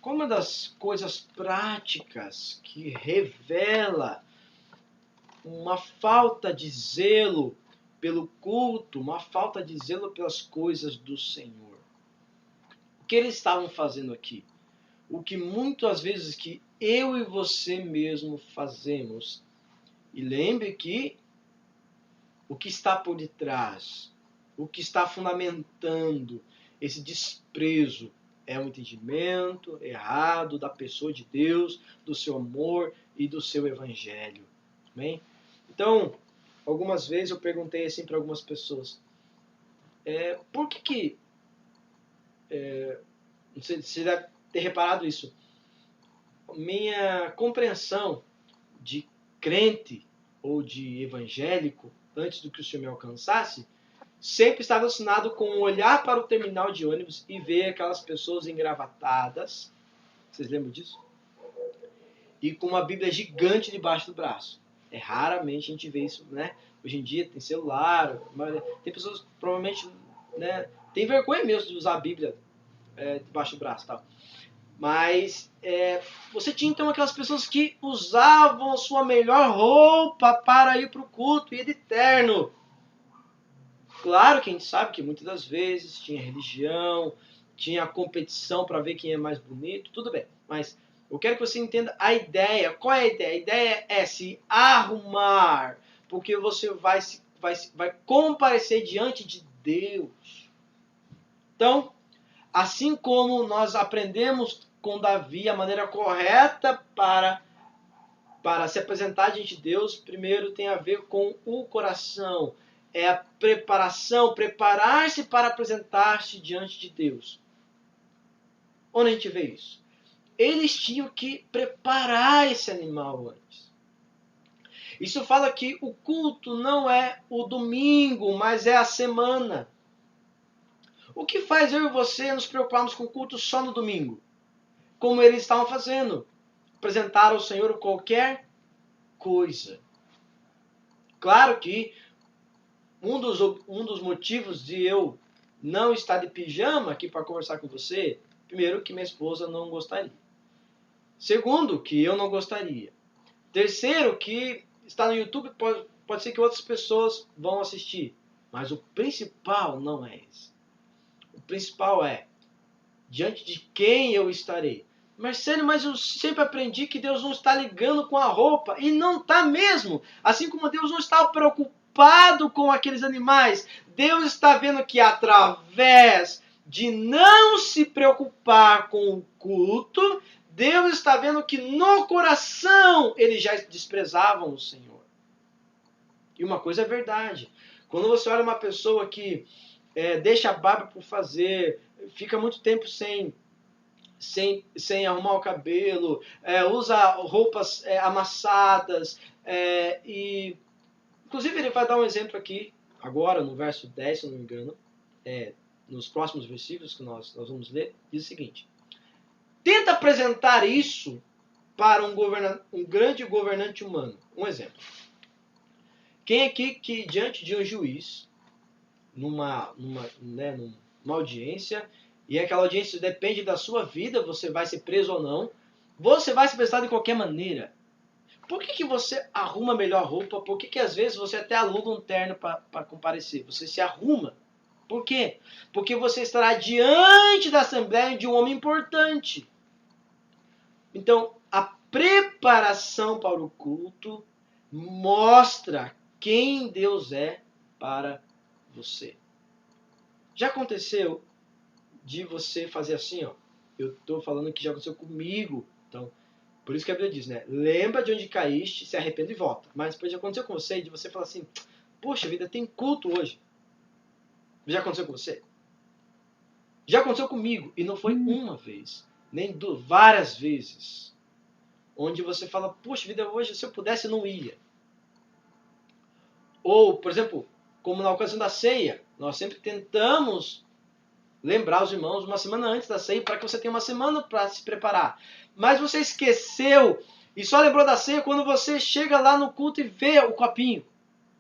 Como uma das coisas práticas que revela uma falta de zelo pelo culto, uma falta de zelo pelas coisas do Senhor. O que eles estavam fazendo aqui? O que muitas vezes que eu e você mesmo fazemos. E lembre que o que está por detrás, o que está fundamentando esse desprezo é um entendimento errado da pessoa de Deus, do seu amor e do seu evangelho. Amém? Então, algumas vezes eu perguntei assim para algumas pessoas, por que você deve ter reparado isso, minha compreensão de crente ou de evangélico, antes do que o Senhor me alcançasse, sempre estava relacionado com olhar para o terminal de ônibus e ver aquelas pessoas engravatadas, vocês lembram disso? E com uma Bíblia gigante debaixo do braço. Raramente a gente vê isso, né? Hoje em dia tem celular, tem pessoas que provavelmente, né, tem vergonha mesmo de usar a Bíblia debaixo do braço e tal. Mas você tinha então aquelas pessoas que usavam a sua melhor roupa para ir para o culto e ir de terno. Claro que a gente sabe que muitas das vezes tinha religião, tinha competição para ver quem é mais bonito, tudo bem. Mas eu quero que você entenda a ideia. Qual é a ideia? A ideia é se arrumar, porque você vai comparecer diante de Deus. Então, assim como nós aprendemos com Davi a maneira correta para se apresentar diante de Deus, primeiro tem a ver com o coração. É a preparação, preparar-se para apresentar-se diante de Deus. Onde a gente vê isso? Eles tinham que preparar esse animal antes. Isso fala que o culto não é o domingo, mas é a semana. O que faz eu e você nos preocuparmos com o culto só no domingo? Como eles estavam fazendo. Apresentar ao Senhor qualquer coisa. Claro que um dos motivos de eu não estar de pijama aqui para conversar com você, primeiro, que minha esposa não gostaria. Segundo, que eu não gostaria. Terceiro, que está no YouTube, pode ser que outras pessoas vão assistir. Mas o principal não é esse. O principal é diante de quem eu estarei. Marcelo, mas eu sempre aprendi que Deus não está ligando com a roupa. E não está mesmo. Assim como Deus não está preocupado com aqueles animais. Deus está vendo que através de não se preocupar com o culto, Deus está vendo que no coração eles já desprezavam o Senhor. E uma coisa é verdade. Quando você olha uma pessoa que deixa a barba por fazer, fica muito tempo sem arrumar o cabelo, usa roupas amassadas, e inclusive ele vai dar um exemplo aqui, agora no verso 10, se não me engano, nos próximos versículos que nós vamos ler, diz o seguinte: tenta apresentar isso para um grande governante humano. Um exemplo. Quem aqui que diante de um juiz, numa audiência, e aquela audiência depende da sua vida, você vai ser preso ou não, você vai se prestar de qualquer maneira. Por que você arruma a melhor roupa? Por que às vezes você até aluga um terno para comparecer? Você se arruma. Por quê? Porque você estará diante da assembleia de um homem importante. Então, a preparação para o culto mostra quem Deus é para você. Já aconteceu de você fazer assim, ó, eu estou falando que já aconteceu comigo. Então, por isso que a Bíblia diz, né? Lembra de onde caíste, se arrepende e volta. Mas depois já aconteceu com você, de você falar assim, poxa vida, tem culto hoje. Já aconteceu com você? Já aconteceu comigo. E não foi uma vez, nem várias vezes. Onde você fala, poxa vida, hoje se eu pudesse eu não ia. Ou, por exemplo, como na ocasião da ceia, nós sempre tentamos lembrar os irmãos uma semana antes da ceia para que você tenha uma semana para se preparar. Mas você esqueceu e só lembrou da ceia quando você chega lá no culto e vê o copinho.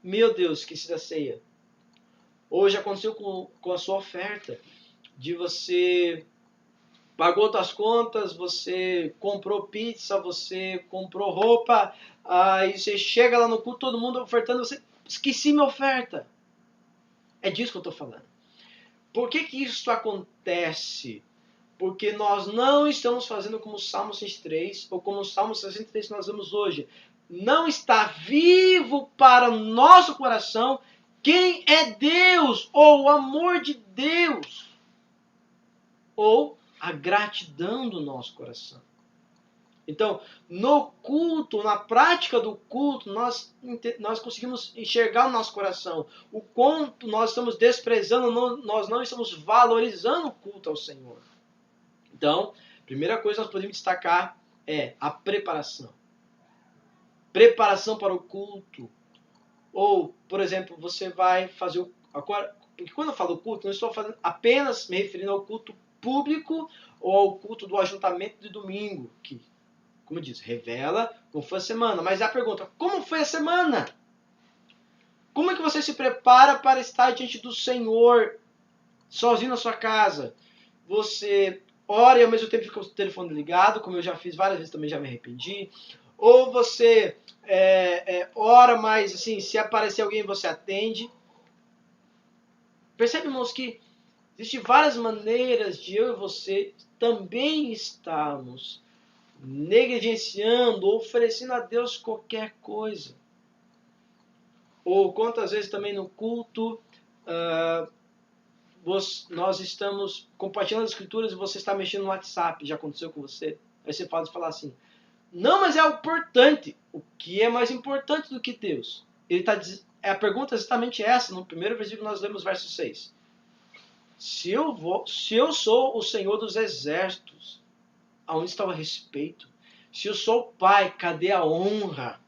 Meu Deus, esqueci da ceia. Hoje aconteceu com a sua oferta, de você pagou suas contas, você comprou pizza, você comprou roupa, aí você chega lá no culto, todo mundo ofertando, você esqueci minha oferta. É disso que eu estou falando. Por que isso acontece? Porque nós não estamos fazendo como o Salmo 63, ou como o Salmo 63 que nós vemos hoje. Não está vivo para o nosso coração quem é Deus, ou o amor de Deus, ou a gratidão do nosso coração. Então, no culto, na prática do culto, nós conseguimos enxergar o nosso coração. O quanto nós estamos desprezando, nós não estamos valorizando o culto ao Senhor. Então, a primeira coisa que nós podemos destacar é a preparação. Preparação para o culto. Ou, por exemplo, você vai fazer o... Porque quando eu falo culto, não estou apenas me referindo ao culto público ou ao culto do ajuntamento de domingo, que, como eu disse, revela como foi a semana. Mas a pergunta, como foi a semana? Como é que você se prepara para estar diante do Senhor, sozinho na sua casa? Você ora e ao mesmo tempo fica o telefone ligado, como eu já fiz várias vezes, também já me arrependi. Ou você ora, mas assim, se aparecer alguém você atende. Percebe, irmãos, que existem várias maneiras de eu e você também estarmos negligenciando, oferecendo a Deus qualquer coisa. Ou quantas vezes também no culto nós estamos compartilhando as escrituras e você está mexendo no WhatsApp, já aconteceu com você? Aí você pode falar assim, não, mas é importante. O que é mais importante do que Deus? A pergunta é exatamente essa, no primeiro versículo nós lemos verso 6. Se eu sou o Senhor dos exércitos, aonde está o respeito? Se eu sou o pai, cadê a honra?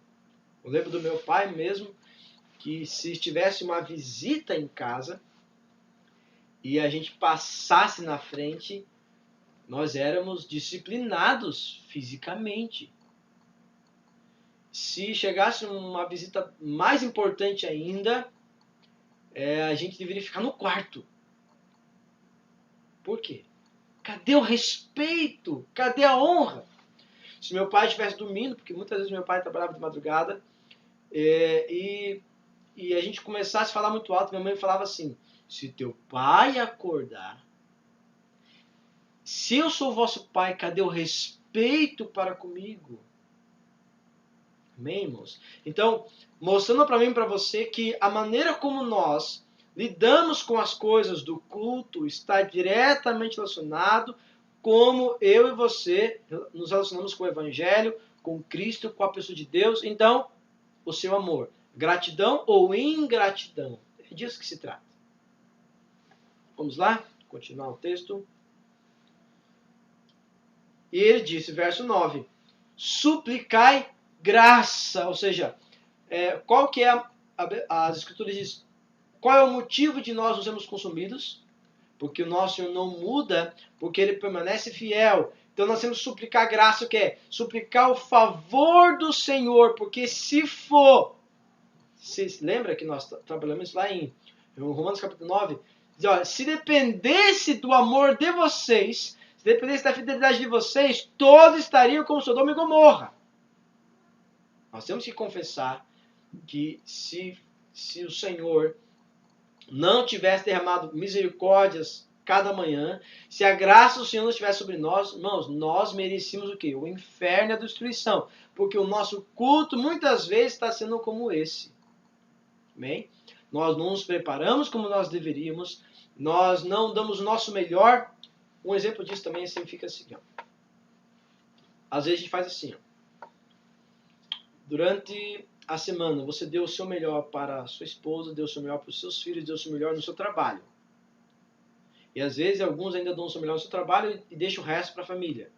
Eu lembro do meu pai mesmo, que se tivesse uma visita em casa e a gente passasse na frente, nós éramos disciplinados fisicamente. Se chegasse uma visita mais importante ainda, a gente deveria ficar no quarto. Por quê? Cadê o respeito? Cadê a honra? Se meu pai estivesse dormindo, porque muitas vezes meu pai trabalhava de madrugada, e a gente começasse a falar muito alto, minha mãe falava assim, se teu pai acordar, se eu sou vosso pai, cadê o respeito para comigo? Amém, irmãos? Então, mostrando para mim e para você que a maneira como nós lidamos com as coisas do culto está diretamente relacionado como eu e você nos relacionamos com o Evangelho, com Cristo, com a pessoa de Deus. Então, o seu amor, gratidão ou ingratidão, é disso que se trata. Vamos lá? Continuar o texto. E ele disse, verso 9, suplicai graça, ou seja, qual que é as escrituras diz, qual é o motivo de nós nos sermos consumidos? Porque o nosso Senhor não muda, porque ele permanece fiel. Então nós temos que suplicar graça, o que é? Suplicar o favor do Senhor, porque se for, vocês lembram que nós trabalhamos lá em Romanos capítulo 9, diz, olha, se dependesse do amor de vocês, se dependesse da fidelidade de vocês, todos estariam como Sodoma e Gomorra. Nós temos que confessar que se o Senhor não tivesse derramado misericórdias cada manhã, se a graça do Senhor não estivesse sobre nós, irmãos, nós merecíamos o quê? O inferno e a destruição. Porque o nosso culto muitas vezes está sendo como esse. Amém? Nós não nos preparamos como nós deveríamos, nós não damos o nosso melhor. Um exemplo disso também significa assim, ó. Às vezes a gente faz assim, ó. Durante a semana, você deu o seu melhor para a sua esposa, deu o seu melhor para os seus filhos, deu o seu melhor no seu trabalho. E às vezes alguns ainda dão o seu melhor no seu trabalho e deixam o resto para a família.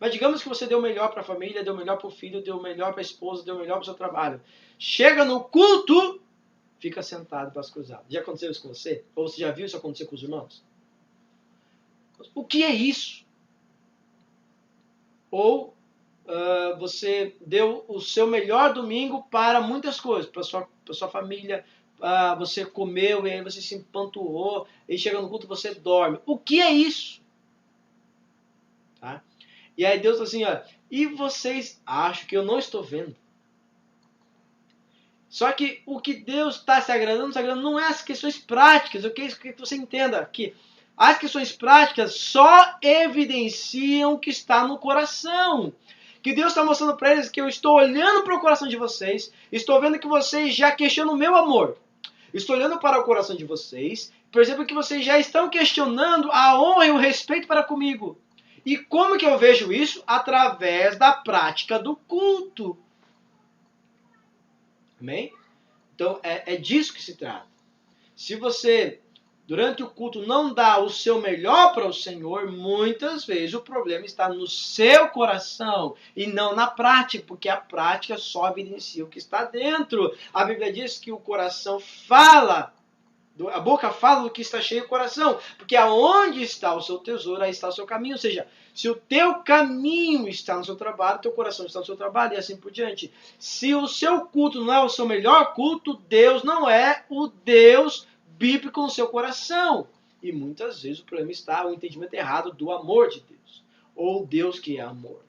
Mas digamos que você deu o melhor para a família, deu o melhor para o filho, deu o melhor para a esposa, deu o melhor para o seu trabalho. Chega no culto, fica sentado para as cruzadas. Já aconteceu isso com você? Ou você já viu isso acontecer com os irmãos? O que é isso? Ou você deu o seu melhor domingo para muitas coisas, para sua família, você comeu e aí você se empanturrou, e chega no culto você dorme. O que é isso? Tá? E aí Deus fala assim, olha, e vocês acham que eu não estou vendo? Só que o que Deus está se agradando não é as questões práticas. Eu quero que você entenda que as questões práticas só evidenciam o que está no coração. Que Deus está mostrando para eles que eu estou olhando para o coração de vocês, estou vendo que vocês já questionam o meu amor. Estou olhando para o coração de vocês, percebo que vocês já estão questionando a honra e o respeito para comigo. E como que eu vejo isso? Através da prática do culto. Amém? Então, é disso que se trata. Se você, durante o culto, não dá o seu melhor para o Senhor, muitas vezes o problema está no seu coração e não na prática, porque a prática só evidencia o que está dentro. A Bíblia diz que o coração fala, a boca fala do que está cheio o coração, porque aonde está o seu tesouro, aí está o seu caminho. Ou seja, se o teu caminho está no seu trabalho, teu coração está no seu trabalho e assim por diante. Se o seu culto não é o seu melhor culto, Deus não é o Deus bíblico no seu coração. E muitas vezes o problema está no entendimento errado do amor de Deus, ou Deus que é amor.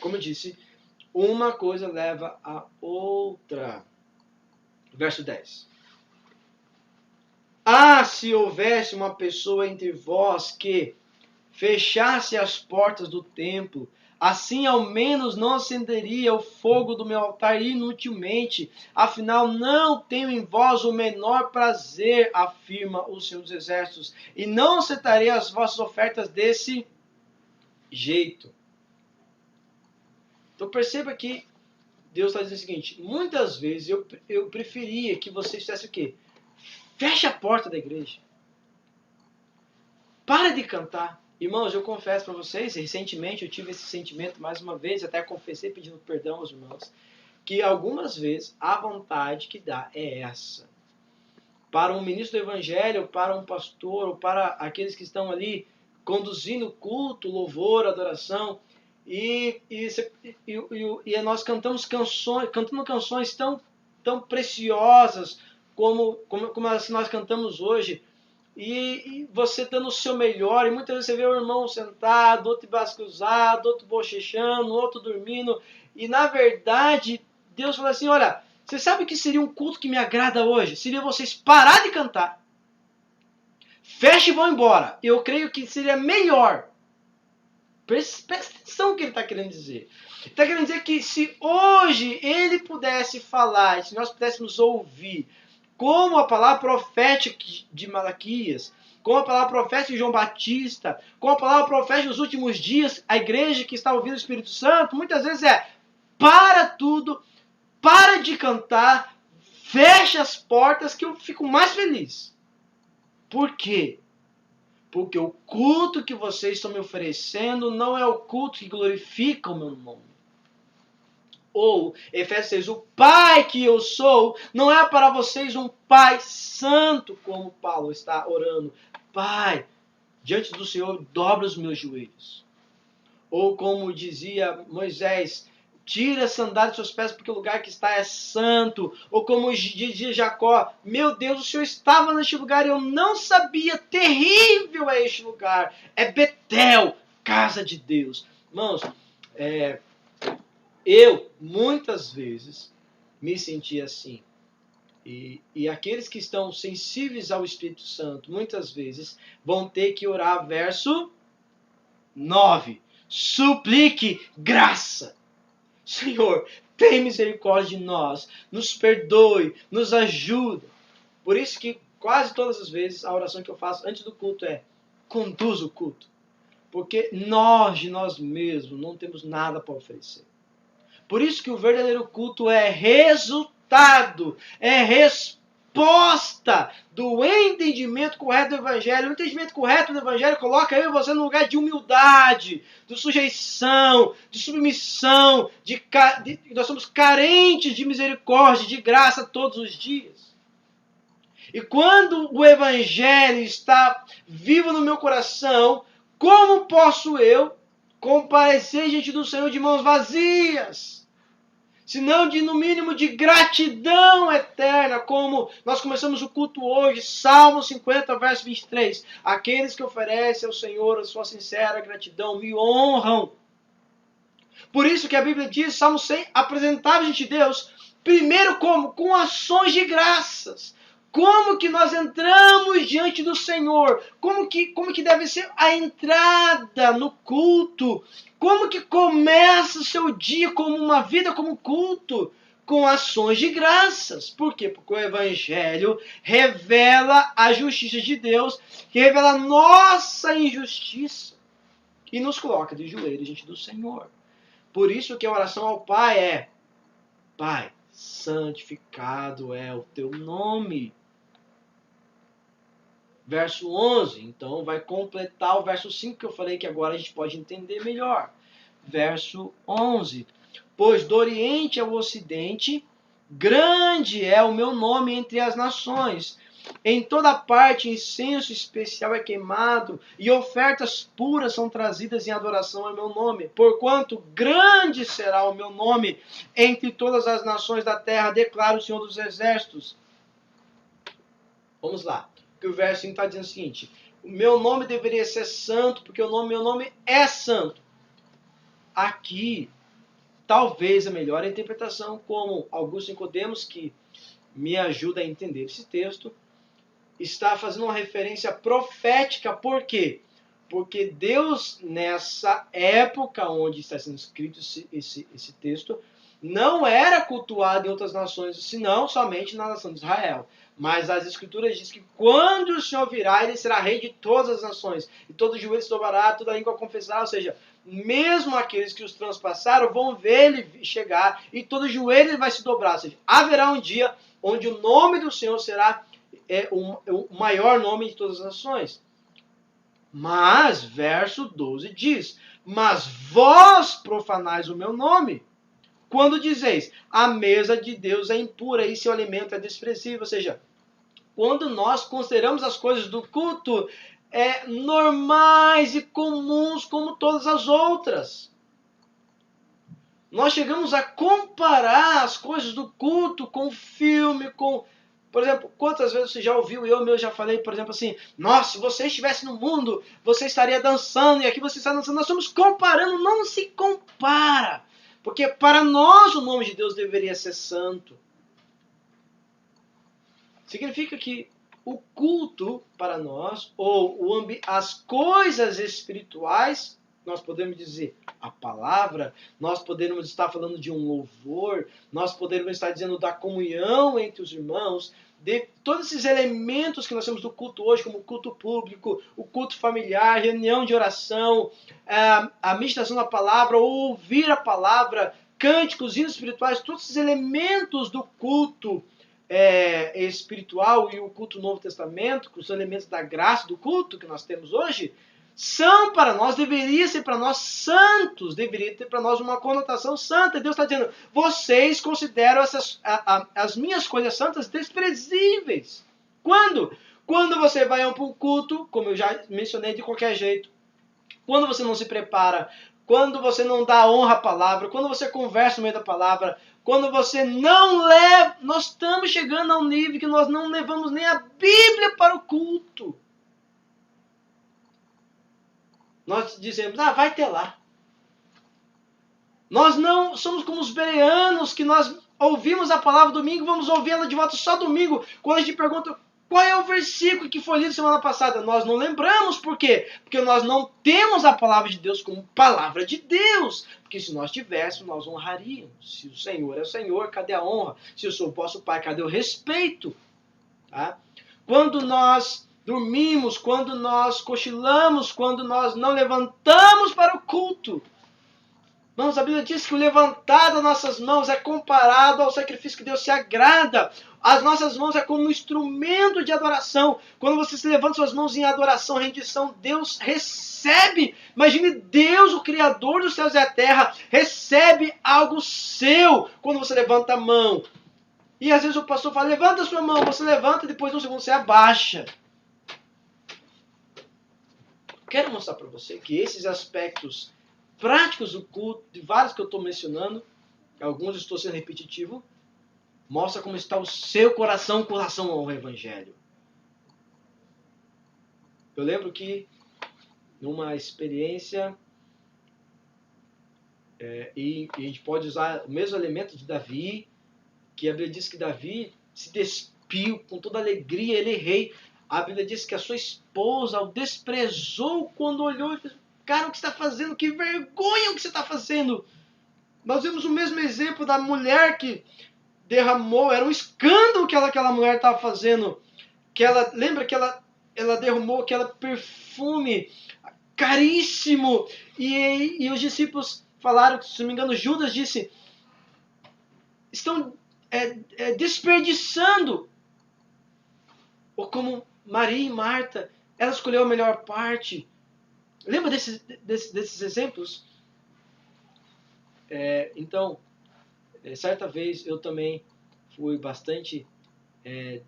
Como eu disse, uma coisa leva a outra. Verso 10. Se houvesse uma pessoa entre vós que fechasse as portas do templo, assim ao menos não acenderia o fogo do meu altar inutilmente. Afinal, não tenho em vós o menor prazer, afirma o Senhor dos Exércitos, e não aceitarei as vossas ofertas desse jeito. Então perceba que Deus está dizendo o seguinte, muitas vezes eu preferia que você fizesse o quê? Feche a porta da igreja. Para de cantar. Irmãos, eu confesso para vocês, recentemente eu tive esse sentimento mais uma vez, até confessei pedindo perdão aos irmãos, que algumas vezes a vontade que dá é essa. Para um ministro do evangelho, para um pastor, ou para aqueles que estão ali conduzindo culto, louvor, adoração, e nós cantamos canções tão preciosas como as que nós cantamos hoje, e você dando o seu melhor, e muitas vezes você vê o irmão sentado, outro cruzado, outro bochechando, outro dormindo, e na verdade, Deus fala assim, olha, você sabe o que seria um culto que me agrada hoje? Seria vocês parar de cantar, feche e vão embora. Eu creio que seria melhor. Presta atenção no que ele está querendo dizer. Ele está querendo dizer que se hoje ele pudesse falar, se nós pudéssemos ouvir, como a palavra profética de Malaquias, como a palavra profética de João Batista, como a palavra profética dos últimos dias, a igreja que está ouvindo o Espírito Santo, muitas vezes para tudo, para de cantar, fecha as portas que eu fico mais feliz. Por quê? Porque o culto que vocês estão me oferecendo não é o culto que glorifica o meu nome. Ou, Efésios 6, o Pai que eu sou não é para vocês um Pai santo, como Paulo está orando. Pai, diante do Senhor, dobra os meus joelhos. Ou como dizia Moisés, tira a sandália dos seus pés porque o lugar que está é santo. Ou como dizia Jacó, meu Deus, o Senhor estava neste lugar e eu não sabia, terrível é este lugar. É Betel, casa de Deus. Irmãos, eu, muitas vezes, me senti assim. E aqueles que estão sensíveis ao Espírito Santo, muitas vezes, vão ter que orar, verso 9. Suplique graça. Senhor, tem misericórdia de nós. Nos perdoe, nos ajuda. Por isso que quase todas as vezes a oração que eu faço antes do culto é conduz o culto. Porque nós, de nós mesmos, não temos nada para oferecer. Por isso que o verdadeiro culto é resultado, é resposta do entendimento correto do Evangelho. O entendimento correto do Evangelho coloca eu e você no lugar de humildade, de sujeição, de submissão, nós somos carentes de misericórdia, de graça todos os dias. E quando o Evangelho está vivo no meu coração, como posso eu comparecer diante do Senhor de mãos vazias? Senão, no mínimo, de gratidão eterna, como nós começamos o culto hoje, Salmo 50, verso 23. Aqueles que oferecem ao Senhor a sua sincera gratidão me honram. Por isso que a Bíblia diz, Salmo 100, apresentar diante de Deus, primeiro como? Com ações de graças. Como que nós entramos diante do Senhor? Como que deve ser a entrada no culto? Como que começa o seu dia como uma vida como culto? Com ações de graças. Por quê? Porque o Evangelho revela a justiça de Deus, que revela a nossa injustiça e nos coloca de joelhos diante do Senhor. Por isso que a oração ao Pai é: Pai, santificado é o teu nome. Verso 11, então vai completar o verso 5 que eu falei que agora a gente pode entender melhor. Verso 11. Pois do Oriente ao Ocidente, grande é o meu nome entre as nações. Em toda parte incenso especial é queimado e ofertas puras são trazidas em adoração ao meu nome. Porquanto grande será o meu nome entre todas as nações da terra, declara o Senhor dos Exércitos. Vamos lá. Que o verso está dizendo o seguinte: o meu nome deveria ser santo, porque meu nome é santo. Aqui, talvez a melhor interpretação, como Augusto Nicodemos, que me ajuda a entender esse texto, está fazendo uma referência profética. Por quê? Porque Deus, nessa época onde está sendo escrito esse texto, não era cultuado em outras nações, senão somente na nação de Israel. Mas as Escrituras dizem que quando o Senhor virá, ele será rei de todas as nações. E todo joelho se dobrará, toda língua confessará. Ou seja, mesmo aqueles que os transpassaram vão ver ele chegar e todo joelho vai se dobrar. Ou seja, haverá um dia onde o nome do Senhor será o maior nome de todas as nações. Mas, verso 12 diz: mas vós profanais o meu nome, quando dizeis, a mesa de Deus é impura e seu alimento é desprezível. Ou seja, quando nós consideramos as coisas do culto normais e comuns como todas as outras, nós chegamos a comparar as coisas do culto com filme, com... Por exemplo, quantas vezes você já ouviu, eu mesmo já falei, por exemplo, assim, nossa, se você estivesse no mundo, você estaria dançando, e aqui você está dançando. Nós estamos comparando, não se compara. Porque para nós o nome de Deus deveria ser santo. Significa que o culto para nós, ou as coisas espirituais, nós podemos dizer a palavra, nós podemos estar falando de um louvor, nós podemos estar dizendo da comunhão entre os irmãos, de todos esses elementos que nós temos do culto hoje, como o culto público, o culto familiar, reunião de oração, a meditação da palavra, ouvir a palavra, cânticos, hinos espirituais, todos esses elementos do culto espiritual e o culto Novo Testamento, com os elementos da graça do culto que nós temos hoje, são para nós, deveria ser para nós santos, deveria ter para nós uma conotação santa. Deus está dizendo, vocês consideram as minhas coisas santas desprezíveis. Quando? Quando você vai para um culto, como eu já mencionei, de qualquer jeito, quando você não se prepara, quando você não dá honra à palavra, quando você conversa no meio da palavra, quando você não leva... Nós estamos chegando a um nível que nós não levamos nem a Bíblia para o culto. Nós dizemos, vai ter lá. Nós não somos como os bereanos, que nós ouvimos a palavra domingo, vamos ouvi-la de volta só domingo. Quando a gente pergunta qual é o versículo que foi lido semana passada, nós não lembramos. Por quê? Porque nós não temos a palavra de Deus como palavra de Deus. Porque se nós tivéssemos, nós honraríamos. Se o Senhor é o Senhor, cadê a honra? Se eu sou o vosso Pai, cadê o respeito? Tá? Quando nós dormimos, quando nós cochilamos, quando nós não levantamos para o culto. Irmãos, a Bíblia diz que o levantar das nossas mãos é comparado ao sacrifício que Deus se agrada. As nossas mãos é como um instrumento de adoração. Quando você se levanta suas mãos em adoração, rendição, Deus recebe. Imagine Deus, o Criador dos céus e da terra, recebe algo seu quando você levanta a mão. E às vezes o pastor fala, levanta a sua mão, você levanta e depois de um segundo você abaixa. Quero mostrar para você que esses aspectos práticos do culto, de vários que eu estou mencionando, alguns estou sendo repetitivo, mostra como está o seu coração com relação ao Evangelho. Eu lembro que, numa experiência, e a gente pode usar o mesmo elemento de Davi, que a Bíblia diz que Davi se despiu com toda alegria, ele é rei. A Bíblia diz que a sua esposa o desprezou quando olhou e fez, cara, o que você está fazendo? Que vergonha o que você está fazendo! Nós vemos o mesmo exemplo da mulher que derramou, era um escândalo que aquela mulher estava fazendo. Lembra que ela derramou aquele perfume caríssimo. E os discípulos falaram, se não me engano, Judas disse, estão desperdiçando. Ou como Maria e Marta, ela escolheu a melhor parte. Lembra desses exemplos? Então, certa vez eu também fui bastante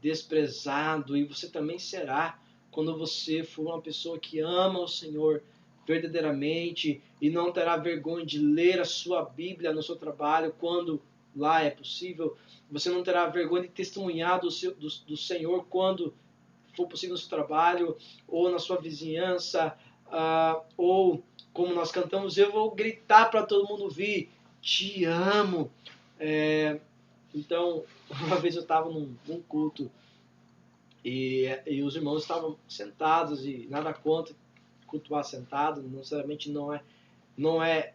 desprezado, e você também será quando você for uma pessoa que ama o Senhor verdadeiramente e não terá vergonha de ler a sua Bíblia no seu trabalho quando lá é possível. Você não terá vergonha de testemunhar do Senhor quando for possível no seu trabalho ou na sua vizinhança, ou como nós cantamos, eu vou gritar para todo mundo ouvir, te amo. Então, uma vez eu estava num culto e os irmãos estavam sentados, e nada contra cultuar sentado, não necessariamente não é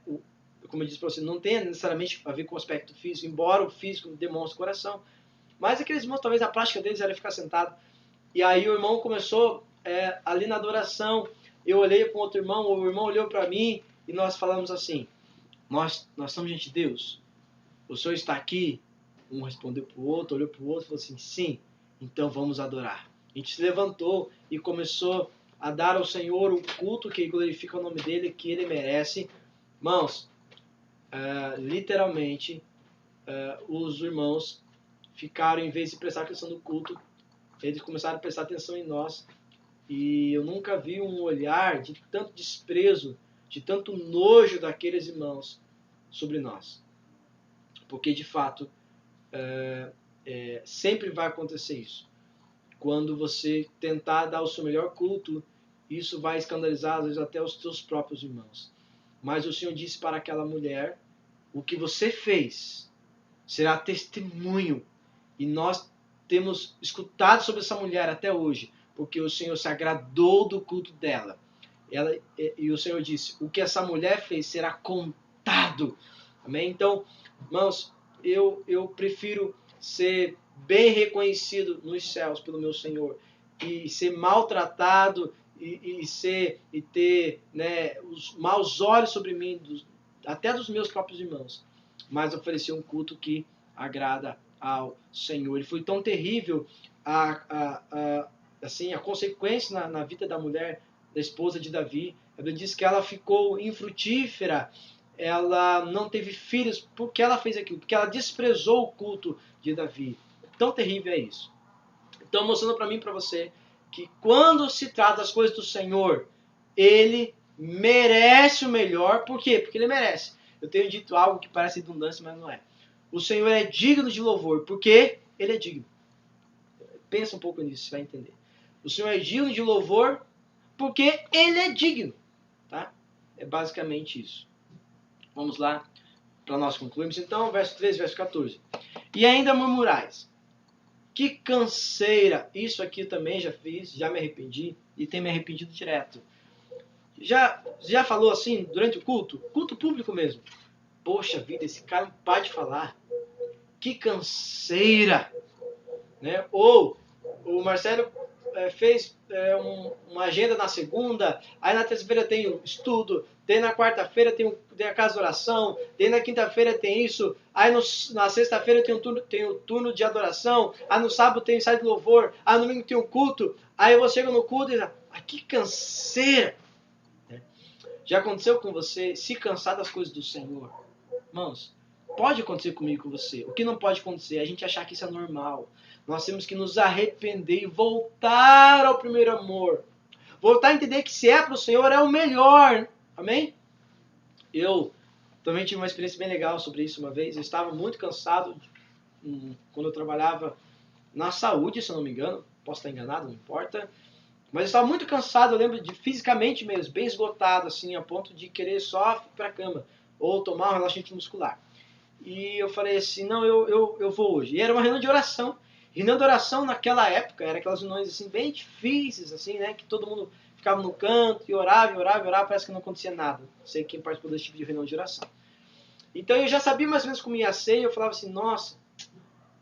como eu disse para você, não tem necessariamente a ver com o aspecto físico, embora o físico demonstre o coração, mas aqueles irmãos, talvez a prática deles era ficar sentado. E aí o irmão começou ali na adoração, eu olhei para o outro irmão, o irmão olhou para mim e nós falamos assim, nós somos gente de Deus, o Senhor está aqui? Um respondeu para o outro, olhou para o outro e falou assim, sim, então vamos adorar. A gente se levantou e começou a dar ao Senhor o culto que glorifica o nome dele, que ele merece. Irmãos, literalmente, os irmãos ficaram, em vez de prestar atenção no culto, eles começaram a prestar atenção em nós. E eu nunca vi um olhar de tanto desprezo, de tanto nojo daqueles irmãos sobre nós. Porque, de fato, sempre vai acontecer isso. Quando você tentar dar o seu melhor culto, isso vai escandalizar, às vezes, até os seus próprios irmãos. Mas o Senhor disse para aquela mulher, o que você fez será testemunho. E nós temos escutado sobre essa mulher até hoje, porque o Senhor se agradou do culto dela. E o Senhor disse, o que essa mulher fez será contado. Amém? Então, irmãos, eu prefiro ser bem reconhecido nos céus pelo meu Senhor e ser maltratado e ter, né, os maus olhos sobre mim, até dos meus próprios irmãos, mas oferecer um culto que agrada ao Senhor. Ele foi tão terrível assim, a consequência na vida da mulher, da esposa de Davi. A Bíblia diz que ela ficou infrutífera, ela não teve filhos porque ela fez aquilo, porque ela desprezou o culto de Davi. Tão terrível é isso. Então, mostrando para mim e para você que quando se trata das coisas do Senhor, ele merece o melhor. Por quê? Porque ele merece. Eu tenho dito algo que parece redundância, mas não é. O Senhor é digno de louvor, porque ele é digno. Pensa um pouco nisso, você vai entender. O Senhor é digno de louvor, porque ele é digno. Tá? É basicamente isso. Vamos lá, para nós concluirmos. Então, verso 13, verso 14. E ainda murmurais. Que canseira. Isso aqui eu também já fiz, já me arrependi e tenho me arrependido direto. Já falou assim durante o culto? Culto público mesmo. Poxa vida, esse cara não para de falar. Que canseira. Né? Ou o Marcelo fez uma agenda na segunda, aí na terça-feira tem o estudo, daí na quarta-feira tem a casa de oração, daí na quinta-feira tem isso, aí na sexta-feira tem o turno de adoração, aí no sábado tem o ensaio de louvor, aí no domingo tem o culto, aí você chega no culto e diz, que canseira! Já aconteceu com você se cansar das coisas do Senhor? Irmãos, pode acontecer comigo e com você. O que não pode acontecer é a gente achar que isso é normal. Nós temos que nos arrepender e voltar ao primeiro amor. Voltar a entender que se é para o Senhor é o melhor. Amém? Eu também tive uma experiência bem legal sobre isso uma vez. Eu estava muito cansado quando eu trabalhava na saúde, se eu não me engano. Posso estar enganado, não importa. Mas eu estava muito cansado, eu lembro de fisicamente mesmo, bem esgotado, assim, a ponto de querer só ir para a cama ou tomar um relaxante muscular. E eu falei assim, não, eu vou hoje. E era uma reunião de oração. Reunião de oração naquela época, era aquelas reuniões assim, bem difíceis, assim, né? Que todo mundo ficava no canto e orava, parece que não acontecia nada. Não sei quem participou desse tipo de reunião de oração. Então eu já sabia mais ou menos como ia ser, e eu falava assim, nossa,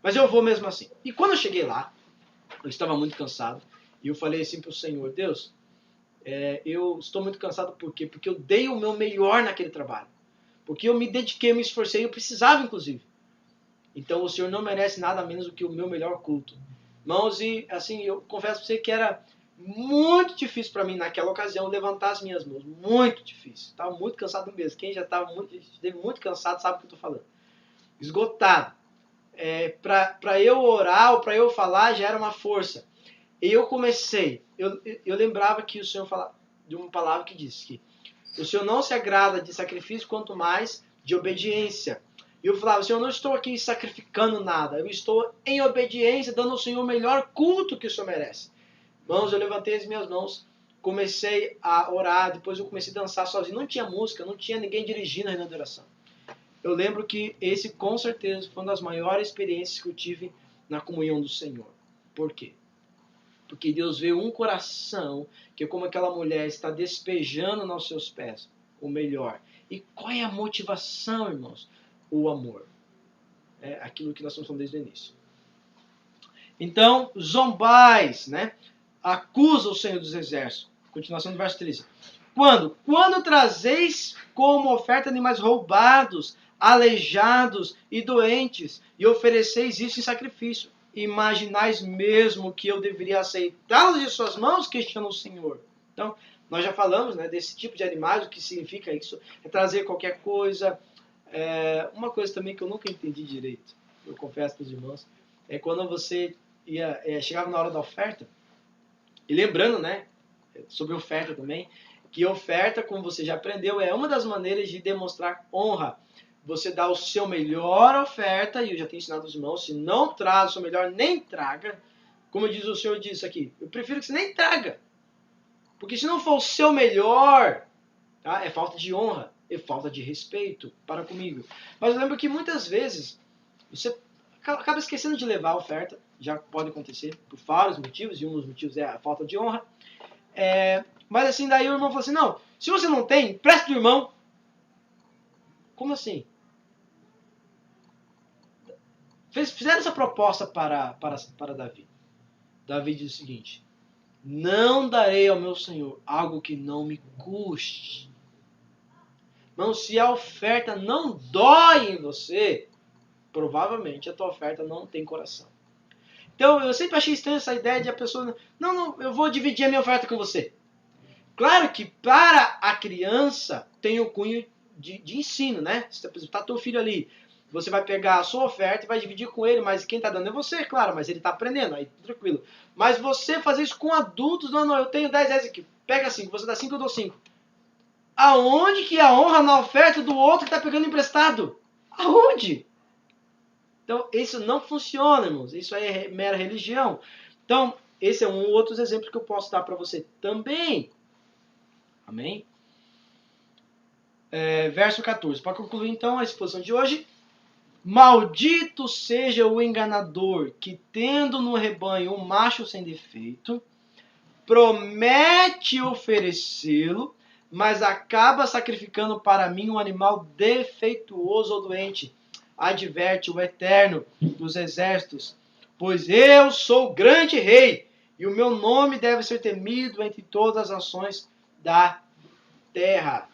mas eu vou mesmo assim. E quando eu cheguei lá, eu estava muito cansado, e eu falei assim para o Senhor, Deus, eu estou muito cansado por quê? Porque eu dei o meu melhor naquele trabalho. Porque eu me dediquei, eu me esforcei, eu precisava inclusive. Então o Senhor não merece nada menos do que o meu melhor culto. Irmãos, e assim, eu confesso para você que era muito difícil para mim naquela ocasião levantar as minhas mãos. Muito difícil. Estava muito cansado mesmo. Quem já esteve muito cansado sabe o que eu estou falando. Esgotado. Para eu orar ou para eu falar já era uma força. E eu comecei, eu lembrava que o Senhor falava de uma palavra que diz que o Senhor não se agrada de sacrifício, quanto mais de obediência. E eu falava, Senhor, eu não estou aqui sacrificando nada, eu estou em obediência, dando ao Senhor o melhor culto que o Senhor merece. Irmãos, eu levantei as minhas mãos, comecei a orar, depois eu comecei a dançar sozinho. Não tinha música, não tinha ninguém dirigindo a reunião de oração. Eu lembro que esse, com certeza, foi uma das maiores experiências que eu tive na comunhão do Senhor. Por quê? Porque Deus vê um coração que, como aquela mulher, está despejando nos seus pés o melhor. E qual é a motivação, irmãos? O amor. É aquilo que nós estamos falando desde o início. Então, zombais, né? Acusa o Senhor dos Exércitos. Continuação do verso 13. Quando? Quando trazeis como oferta animais roubados, aleijados e doentes, e ofereceis isso em sacrifício. Imaginais mesmo que eu deveria aceitá-los de suas mãos? Questiona o Senhor. Então, nós já falamos, né, desse tipo de animais, o que significa isso? É trazer qualquer coisa. Uma coisa também que eu nunca entendi direito, eu confesso para os irmãos, é quando você chegava na hora da oferta, e lembrando, né, sobre oferta também, que oferta, como você já aprendeu, é uma das maneiras de demonstrar honra. Você dá o seu melhor oferta, e eu já tenho ensinado aos irmãos, se não traz o seu melhor, nem traga. Como diz o Senhor disse aqui, eu prefiro que você nem traga. Porque se não for o seu melhor, tá, é falta de honra, é falta de respeito para comigo. Mas eu lembro que muitas vezes você acaba esquecendo de levar a oferta, já pode acontecer por vários motivos, e um dos motivos é a falta de honra. Mas assim, daí o irmão falou assim, não, se você não tem, presta do irmão. Como assim? Fizeram essa proposta para Davi. Davi diz o seguinte, não darei ao meu Senhor algo que não me custe. Não, se a oferta não dói em você, provavelmente a tua oferta não tem coração. Então, eu sempre achei estranha essa ideia de a pessoa, não, eu vou dividir a minha oferta com você. Claro que para a criança tem o cunho de ensino, né? Se está teu filho ali, você vai pegar a sua oferta e vai dividir com ele, mas quem está dando é você, claro, mas ele está aprendendo, aí tranquilo. Mas você fazer isso com adultos, não, eu tenho 10 reais aqui, pega 5, você dá 5, eu dou 5. Aonde que a honra na oferta do outro que está pegando emprestado? Aonde? Então, isso não funciona, irmãos. Isso aí é mera religião. Então, esse é um outro exemplo que eu posso dar para você também. Amém? Verso 14. Para concluir, então, a exposição de hoje. Maldito seja o enganador que, tendo no rebanho um macho sem defeito, promete oferecê-lo, mas acaba sacrificando para mim um animal defeituoso ou doente. Adverte o Eterno dos Exércitos, pois eu sou o grande rei, E o meu nome deve ser temido entre todas as nações da terra.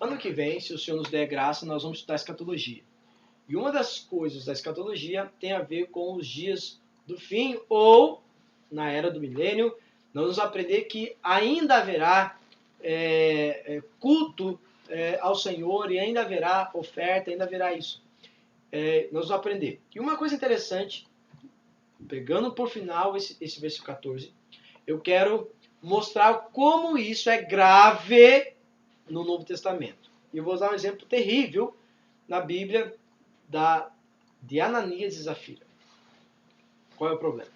Ano que vem, se o Senhor nos der graça, nós vamos estudar escatologia. E uma das coisas da escatologia tem a ver com os dias do fim, ou, na era do milênio, nós vamos aprender que ainda haverá culto ao Senhor, e ainda haverá oferta, ainda haverá isso. Nós vamos aprender. E uma coisa interessante, pegando por final esse versículo 14, eu quero mostrar como isso é grave no Novo Testamento. E eu vou usar um exemplo terrível na Bíblia de Ananias e Zafira. Qual é o problema?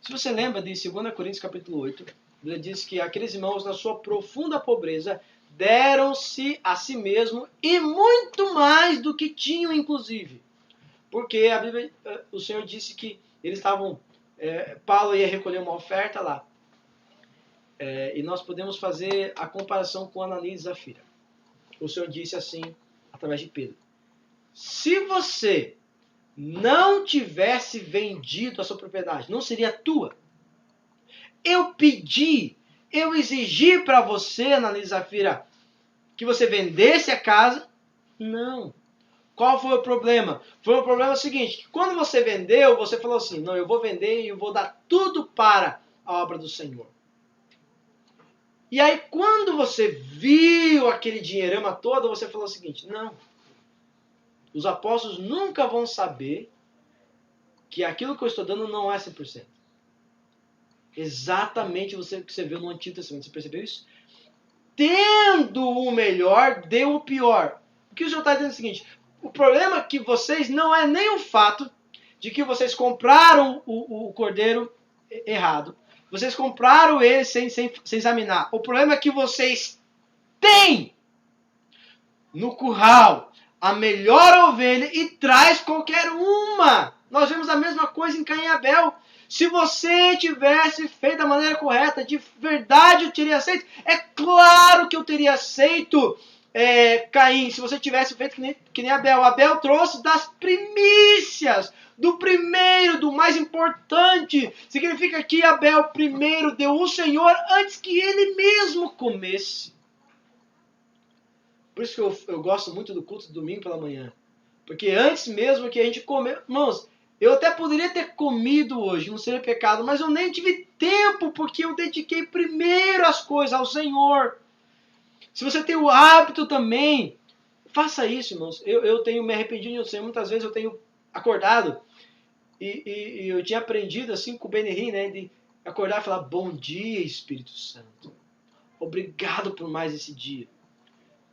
Se você lembra de 2 Coríntios capítulo 8, a Bíblia diz que aqueles irmãos, na sua profunda pobreza, deram-se a si mesmo e muito mais do que tinham, inclusive. Porque a Bíblia, o Senhor disse que eles estavam... Paulo ia recolher uma oferta lá. E nós podemos fazer a comparação com Ananias e Zafira. O Senhor disse assim, através de Pedro: se você não tivesse vendido a sua propriedade, não seria tua. Eu exigi para você, Ananias e Zafira, que você vendesse a casa. Não. Qual foi o problema? Foi o problema seguinte, que quando você vendeu, você falou assim, não, eu vou vender e eu vou dar tudo para a obra do Senhor. E aí, quando você viu aquele dinheirama todo, você falou o seguinte, não, os apóstolos nunca vão saber que aquilo que eu estou dando não é 100%. Exatamente o que você viu no Antigo Testamento. Você percebeu isso? Tendo o melhor, deu o pior. O que o Senhor está dizendo é o seguinte, o problema é que vocês não é nem o fato de que vocês compraram o cordeiro errado. Vocês compraram ele sem examinar. O problema é que vocês têm no curral a melhor ovelha e traz qualquer uma. Nós vemos a mesma coisa em Caim e Abel. Se você tivesse feito da maneira correta, de verdade eu teria aceito. É claro que eu teria aceito, Caim, se você tivesse feito que nem Abel. Abel trouxe das primícias, do primeiro, do mais importante. Significa que Abel primeiro deu o Senhor antes que ele mesmo comesse. Por isso que eu gosto muito do culto de domingo pela manhã. Porque antes mesmo que a gente comer... Irmãos, eu até poderia ter comido hoje, não seria pecado, mas eu nem tive tempo, porque eu dediquei primeiro as coisas ao Senhor. Se você tem o hábito também, faça isso, irmãos. Eu tenho me arrependido do Senhor, muitas vezes eu tenho acordado, e eu tinha aprendido assim com o Benihim, né, de acordar e falar, bom dia, Espírito Santo. Obrigado por mais esse dia.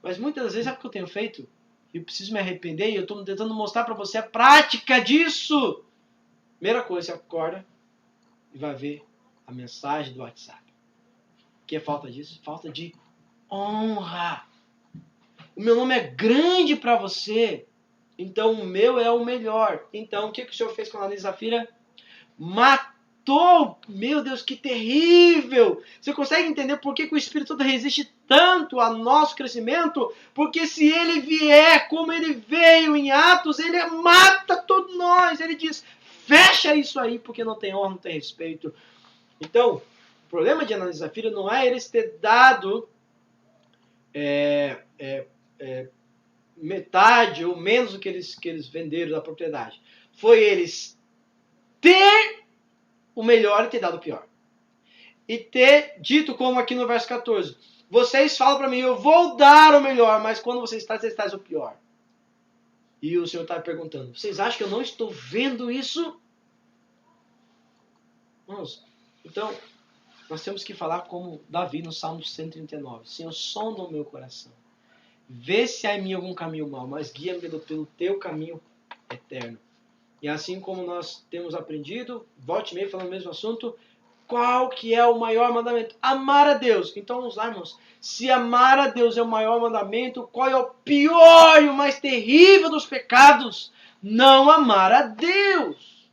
Mas muitas vezes, sabe o que eu tenho feito? Eu preciso me arrepender e eu estou tentando mostrar para você a prática disso. Primeira coisa, você acorda e vai ver a mensagem do WhatsApp. O que é falta disso? Falta de honra. O meu nome é grande para você, então o meu é o melhor. Então, o que o Senhor fez com a Ananias e Zafira? Matou. Meu Deus, que terrível! Você consegue entender por que o Espírito Santo resiste tanto ao nosso crescimento? Porque se ele vier como ele veio em Atos, ele mata todos nós. Ele diz, fecha isso aí, porque não tem honra, não tem respeito. Então, o problema de Ananias e Zafira não é eles ter dado metade ou menos do que eles venderam da propriedade. Foi eles ter o melhor e ter dado o pior. E ter dito como aqui no verso 14, vocês falam para mim, eu vou dar o melhor, mas quando vocês trazem o pior. E o Senhor está perguntando, vocês acham que eu não estou vendo isso? Vamos. Então, nós temos que falar como Davi no Salmo 139. Senhor, sonda o meu coração. Vê se há em mim algum caminho mau, mas guia-me pelo teu caminho eterno. E assim como nós temos aprendido, volte e meia falando o mesmo assunto, qual que é o maior mandamento? Amar a Deus. Então vamos lá, irmãos. Se amar a Deus é o maior mandamento, qual é o pior e o mais terrível dos pecados? Não amar a Deus.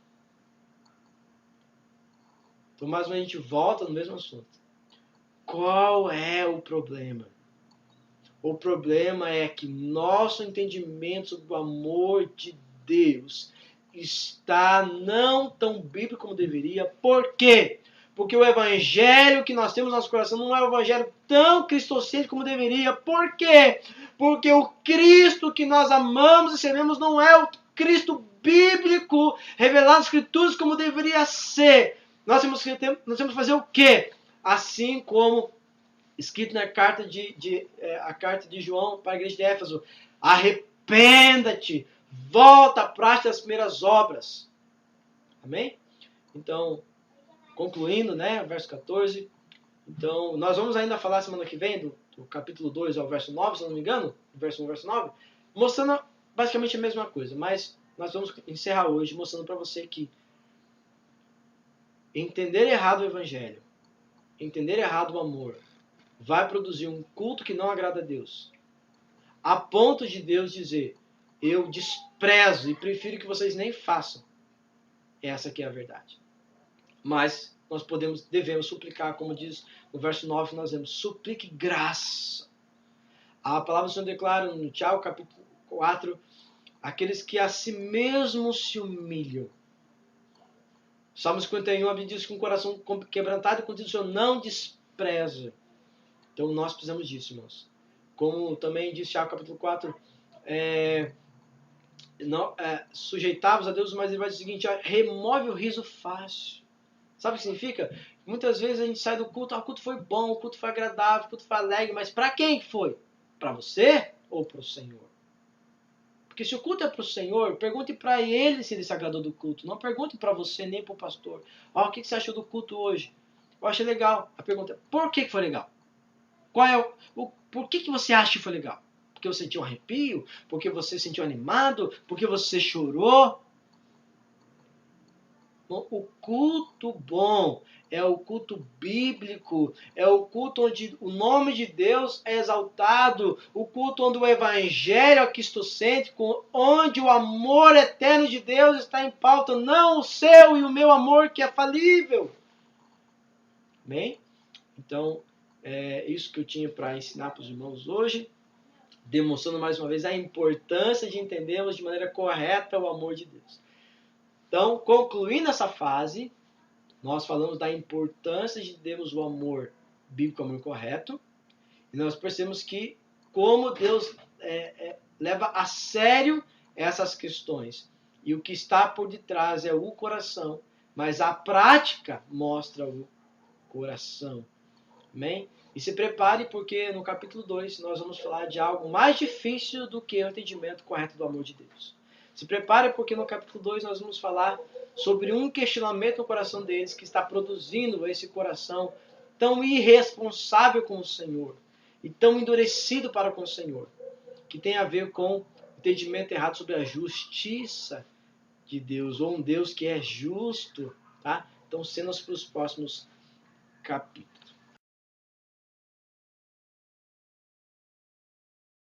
Então mais uma vez a gente volta no mesmo assunto. Qual é o problema? O problema é que nosso entendimento sobre o amor de Deus está não tão bíblico como deveria. Por quê? Porque o evangelho que nós temos no nosso coração não é um evangelho tão cristocêntrico como deveria. Por quê? Porque o Cristo que nós amamos e seremos não é o Cristo bíblico revelado nas Escrituras como deveria ser. Nós temos que fazer o quê? Assim como escrito na carta a carta de João para a igreja de Éfeso: arrependa-te, volta à prática das primeiras obras. Amém? Então, concluindo, né, verso 14. Então, nós vamos ainda falar semana que vem do capítulo 2 ao verso 9, se não me engano, verso 1, verso 9, mostrando basicamente a mesma coisa, mas nós vamos encerrar hoje mostrando para você que entender errado o evangelho, entender errado o amor, vai produzir um culto que não agrada a Deus, a ponto de Deus dizer: eu desprezo e prefiro que vocês nem façam. Essa aqui é a verdade. Mas nós devemos suplicar, como diz no verso 9, nós devemos: suplique graça. A palavra do Senhor declara no Tiago, capítulo 4, aqueles que a si mesmos se humilham. Salmo 51, a Bíblia diz: com o coração quebrantado e contido, o Senhor não despreza. Então nós precisamos disso, irmãos. Como também diz Tiago, capítulo 4, sujeitavos a Deus, mas ele vai dizer o seguinte: remove o riso fácil. Sabe o que significa? Muitas vezes a gente sai do culto: o culto foi bom, o culto foi agradável, o culto foi alegre, mas para quem foi? Para você ou para o Senhor? Porque se o culto é para o Senhor, pergunte para Ele se Ele se agradou do culto. Não pergunte para você nem para o pastor: o que você achou do culto hoje? Eu achei legal. A pergunta é: por que foi legal? Por que você acha que foi legal? Porque você sentiu um arrepio? Porque você se sentiu animado? Porque você chorou? O culto bom é o culto bíblico, é o culto onde o nome de Deus é exaltado, o culto onde o evangelho é cristocêntrico, onde o amor eterno de Deus está em pauta, não o seu e o meu amor que é falível. Amém? Então, é isso que eu tinha para ensinar para os irmãos hoje, demonstrando mais uma vez a importância de entendermos de maneira correta o amor de Deus. Então, concluindo essa fase, nós falamos da importância de termos o amor bíblico, o amor correto, e nós percebemos que como Deus leva a sério essas questões. E o que está por detrás é o coração, mas a prática mostra o coração. Amém? E se prepare, porque no capítulo 2 nós vamos falar de algo mais difícil do que o entendimento correto do amor de Deus. Se prepare, porque no capítulo 2 nós vamos falar sobre um questionamento no coração deles que está produzindo esse coração tão irresponsável com o Senhor e tão endurecido para com o Senhor, que tem a ver com o entendimento errado sobre a justiça de Deus, ou um Deus que é justo, tá? Então, cenas para os próximos capítulos.